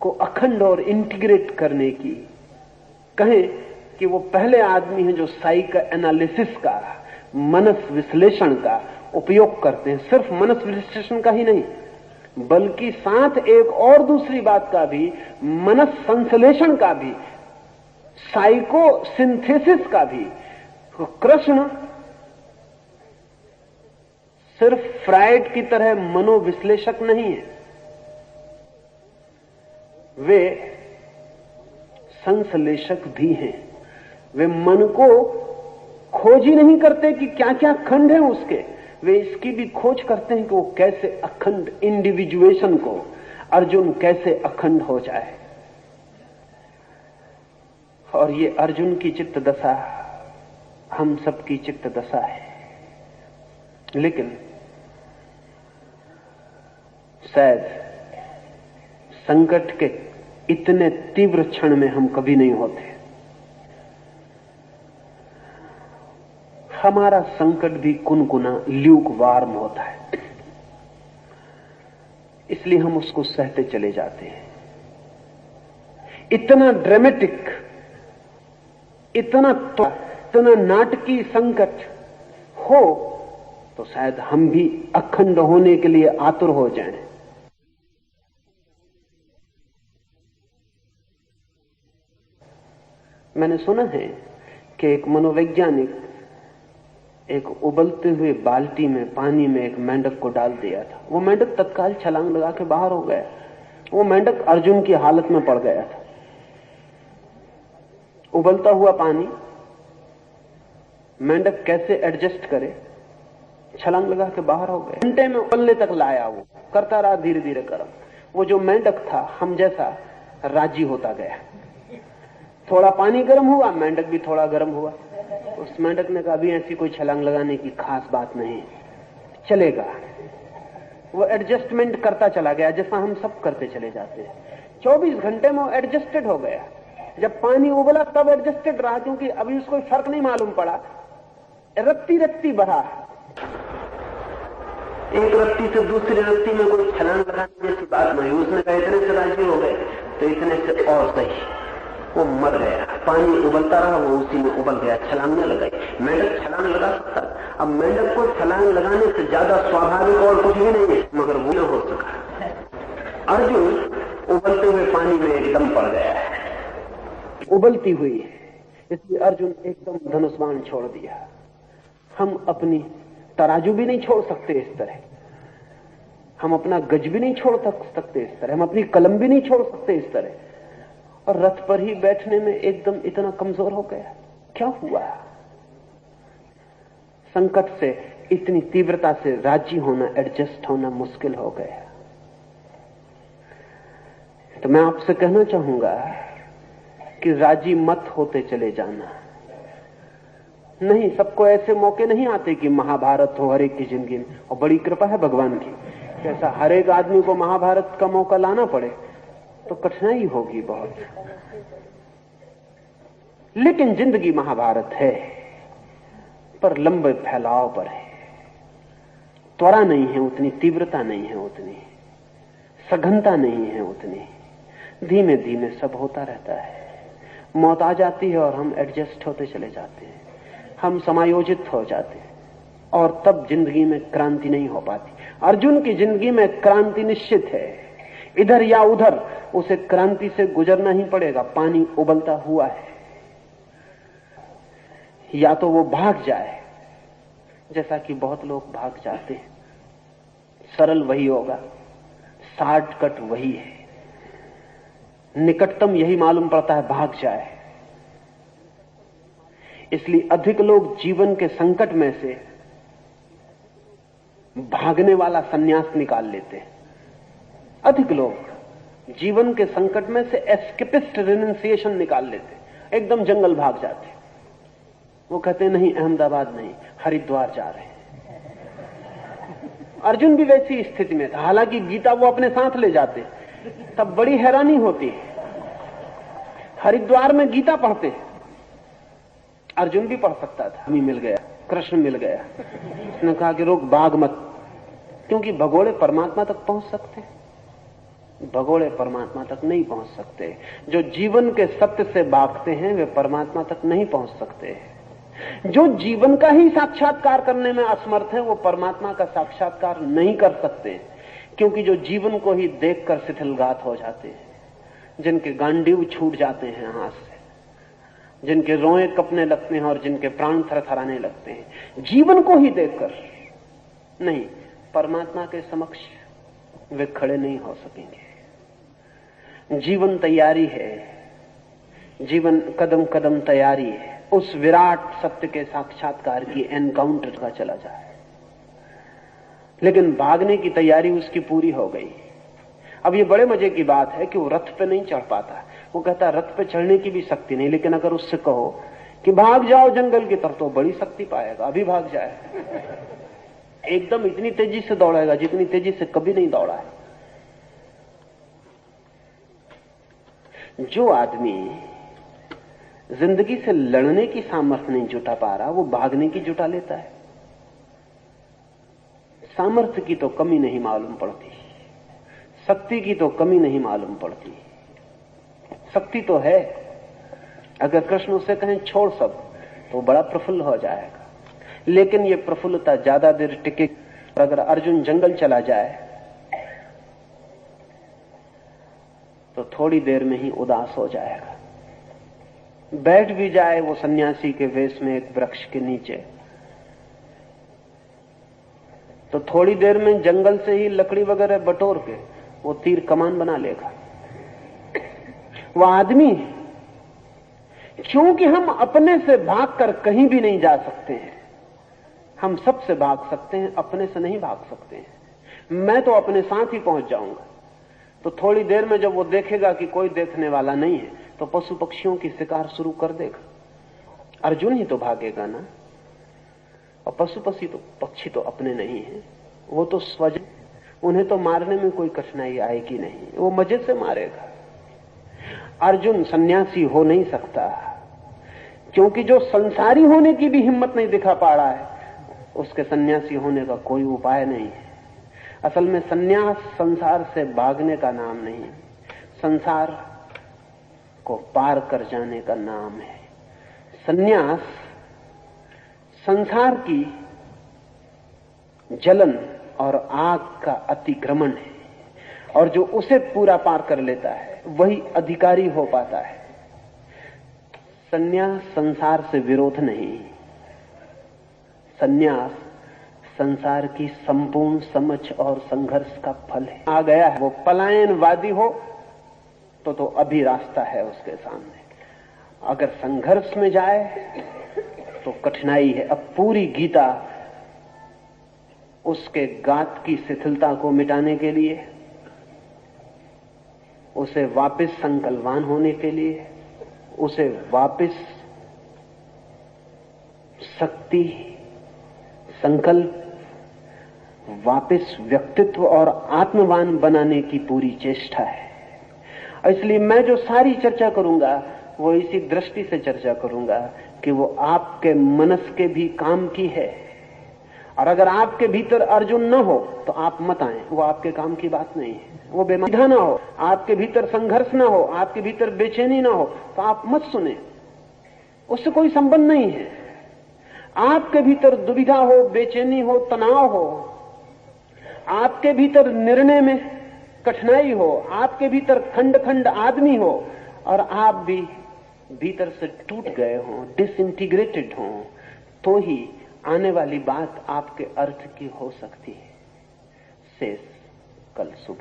को अखंड और इंटीग्रेट करने की, कहें कि वो पहले आदमी हैं जो साइको एनालिसिस का, मनस विश्लेषण का उपयोग करते हैं। सिर्फ मनस विश्लेषण का ही नहीं, बल्कि साथ एक और दूसरी बात का भी, मनस संश्लेषण का भी, साइको सिंथेसिस का भी। तो कृष्ण सिर्फ फ्राइड की तरह मनोविश्लेषक नहीं है, वे संश्लेषक भी हैं। वे मन को खोज ही नहीं करते कि क्या क्या खंड है उसके, वे इसकी भी खोज करते हैं कि वो कैसे अखंड, इंडिविजुएशन को अर्जुन कैसे अखंड हो जाए। और ये अर्जुन की चित्त दशा हम सबकी चित्त दशा है। लेकिन शायद संकट के इतने तीव्र क्षण में हम कभी नहीं होते। हमारा संकट भी कुनकुना, ल्यूकवार्म होता है, इसलिए हम उसको सहते चले जाते हैं। इतना ड्रामेटिक, इतना नाटकीय संकट हो तो शायद हम भी अखंड होने के लिए आतुर हो जाएं। मैंने सुना है कि एक मनोवैज्ञानिक एक उबलते हुए बाल्टी में पानी में एक मेंढक को डाल दिया था। वो मेंढक तत्काल छलांग लगा के बाहर हो गया। वो मेंढक अर्जुन की हालत में पड़ गया था। उबलता हुआ पानी, मेंढक कैसे एडजस्ट करे, छलांग लगा के बाहर हो गया। घंटे में उबलने तक लाया, वो करता रहा धीरे धीरे गर्म। वो जो मेंढक था हम जैसा राजी होता गया। थोड़ा पानी गर्म हुआ, मेंढक भी थोड़ा गर्म हुआ। उस मेंढक ने कहा अभी ऐसी कोई छलांग लगाने की खास बात नहीं, चलेगा। वो एडजस्टमेंट करता चला गया जैसा हम सब करते चले जाते हैं। 24 घंटे में वो एडजस्टेड हो गया। जब पानी उबला तब एडजस्टेड रहा, क्योंकि अभी उसको फर्क नहीं मालूम पड़ा। रत्ती रत्ती बढ़ा, एक रत्ती से दूसरी रत्ती में कोई छलांग लगाने जैसी बात नहीं। उसने कहा इतने से राजी हो गए तो इतने से और सही। वो मर गया। पानी उबलता रहा, वो उसी में उबल गया, छलांग न लगाई। मेंढक छलांग लगा सकता। अब मेंढक को छलांग लगाने से ज्यादा स्वाभाविक और कुछ भी नहीं है, मगर वो न हो सका। अर्जुन उबलते हुए पानी में एकदम पड़ गया है, उबलती हुई, इसलिए अर्जुन एकदम धनुष बाण छोड़ दिया। हम अपनी तराजू भी नहीं छोड़ सकते इस तरह, हम अपना गज भी नहीं छोड़ सकते इस तरह, हम अपनी कलम भी नहीं छोड़ सकते इस तरह। और रथ पर ही बैठने में एकदम इतना कमजोर हो गया। क्या हुआ? संकट से इतनी तीव्रता से राजी होना, एडजस्ट होना मुश्किल हो गया। तो मैं आपसे कहना चाहूंगा कि राजी मत होते चले जाना। नहीं, सबको ऐसे मौके नहीं आते कि महाभारत हो हर एक की जिंदगी में, और बड़ी कृपा है भगवान की, ऐसा हर एक आदमी को महाभारत का मौका लाना पड़े तो कठिनाई होगी बहुत। लेकिन जिंदगी महाभारत है, पर लंबे फैलाव पर है। त्वरा नहीं है उतनी, तीव्रता नहीं है उतनी, सघनता नहीं है उतनी। धीमे धीमे सब होता रहता है। मौत आ जाती है और हम एडजस्ट होते चले जाते हैं, हम समायोजित हो जाते हैं, और तब जिंदगी में क्रांति नहीं हो पाती। अर्जुन की जिंदगी में क्रांति निश्चित है, इधर या उधर उसे क्रांति से गुजरना ही पड़ेगा। पानी उबलता हुआ है, या तो वो भाग जाए, जैसा कि बहुत लोग भाग जाते हैं, सरल वही होगा, शॉर्टकट वही है, निकटतम यही मालूम पड़ता है, भाग जाए। इसलिए अधिक लोग जीवन के संकट में से भागने वाला सन्यास निकाल लेते हैं। अधिक लोग जीवन के संकट में से एस्केपिस्ट रिनंसिएशन निकाल लेते, एकदम जंगल भाग जाते। वो कहते नहीं, अहमदाबाद नहीं, हरिद्वार जा रहे हैं। अर्जुन भी वैसी स्थिति में था, हालांकि गीता वो अपने साथ ले जाते, तब बड़ी हैरानी होती है। हरिद्वार में गीता पढ़ते, अर्जुन भी पढ़ सकता था। हमें मिल गया, कृष्ण मिल गया, उसने कहा कि रोक, भाग मत, क्योंकि भगोड़े परमात्मा तक पहुंच सकते, भगोड़े परमात्मा तक नहीं पहुंच सकते। जो जीवन के सत्य से भागते हैं वे परमात्मा तक नहीं पहुंच सकते। जो जीवन का ही साक्षात्कार करने में असमर्थ है वो परमात्मा का साक्षात्कार नहीं कर सकते, क्योंकि जो जीवन को ही देखकर शिथिलघात हो जाते हैं, जिनके गांडीव छूट जाते हैं हाथ से, जिनके रोए कपने लगते हैं और जिनके प्राण थरथराने लगते हैं, जीवन को ही देखकर, नहीं, परमात्मा के समक्ष वे खड़े नहीं हो सकेंगे। जीवन तैयारी है, जीवन कदम कदम तैयारी है उस विराट सत्य के साक्षात्कार की, एनकाउंटर का चला जाए। लेकिन भागने की तैयारी उसकी पूरी हो गई। अब ये बड़े मजे की बात है कि वो रथ पे नहीं चढ़ पाता। वो कहता रथ पे चढ़ने की भी शक्ति नहीं, लेकिन अगर उससे कहो कि भाग जाओ जंगल की तरफ तो बड़ी शक्ति पाएगा, अभी भाग जाए। एकदम इतनी तेजी से दौड़ेगा जितनी तेजी से कभी नहीं दौड़ा है। जो आदमी जिंदगी से लड़ने की सामर्थ्य नहीं जुटा पा रहा, वो भागने की जुटा लेता है। सामर्थ्य की तो कमी नहीं मालूम पड़ती, शक्ति की तो कमी नहीं मालूम पड़ती। शक्ति तो है, अगर कृष्ण उसे कहें छोड़ सब तो बड़ा प्रफुल्ल हो जाएगा, लेकिन ये प्रफुल्लता ज्यादा देर टिके। अगर अर्जुन जंगल चला जाए तो थोड़ी देर में ही उदास हो जाएगा। बैठ भी जाए वो सन्यासी के वेश में एक वृक्ष के नीचे, तो थोड़ी देर में जंगल से ही लकड़ी वगैरह बटोर के वो तीर कमान बना लेगा। वो आदमी, क्योंकि हम अपने से भागकर कहीं भी नहीं जा सकते हैं। हम सबसे भाग सकते हैं, अपने से नहीं भाग सकते हैं। मैं तो अपने साथ ही पहुंच जाऊंगा। तो थोड़ी देर में जब वो देखेगा कि कोई देखने वाला नहीं है तो पशु पक्षियों की शिकार शुरू कर देगा। अर्जुन ही तो भागेगा ना, और पशु पक्षी तो अपने नहीं है, वो तो स्वजन, उन्हें तो मारने में कोई कठिनाई आएगी नहीं, वो मजे से मारेगा। अर्जुन सन्यासी हो नहीं सकता, क्योंकि जो संसारी होने की भी हिम्मत नहीं दिखा पा रहा है, उसके सन्यासी होने का कोई उपाय नहीं है। असल में सन्यास संसार से भागने का नाम नहीं है, संसार को पार कर जाने का नाम है। सन्यास संसार की जलन और आग का अतिक्रमण है, और जो उसे पूरा पार कर लेता है वही अधिकारी हो पाता है। सन्यास संसार से विरोध नहीं, सन्यास संसार की संपूर्ण समझ और संघर्ष का फल है। आ गया है, वो पलायनवादी हो तो अभी रास्ता है उसके सामने। अगर संघर्ष में जाए तो कठिनाई है। अब पूरी गीता उसके गात की शिथिलता को मिटाने के लिए, उसे वापस संकल्पवान होने के लिए, उसे वापस शक्ति, संकल्प, वापस व्यक्तित्व और आत्मवान बनाने की पूरी चेष्टा है। इसलिए मैं जो सारी चर्चा करूंगा वो इसी दृष्टि से चर्चा करूंगा कि वो आपके मनस के भी काम की है। और अगर आपके भीतर अर्जुन न हो तो आप मत आए, वो आपके काम की बात नहीं है। वो बेमानी ना हो, आपके भीतर संघर्ष ना हो, आपके भीतर बेचैनी ना हो तो आप मत सुने, उससे कोई संबंध नहीं है। आपके भीतर दुविधा हो, बेचैनी हो, तनाव हो, आपके भीतर निर्णय में कठिनाई हो, आपके भीतर खंड खंड आदमी हो, और आप भी भीतर से टूट गए हो, डिसइंटीग्रेटेड हो, तो ही आने वाली बात आपके अर्थ की हो सकती है। शेष कल सुबह।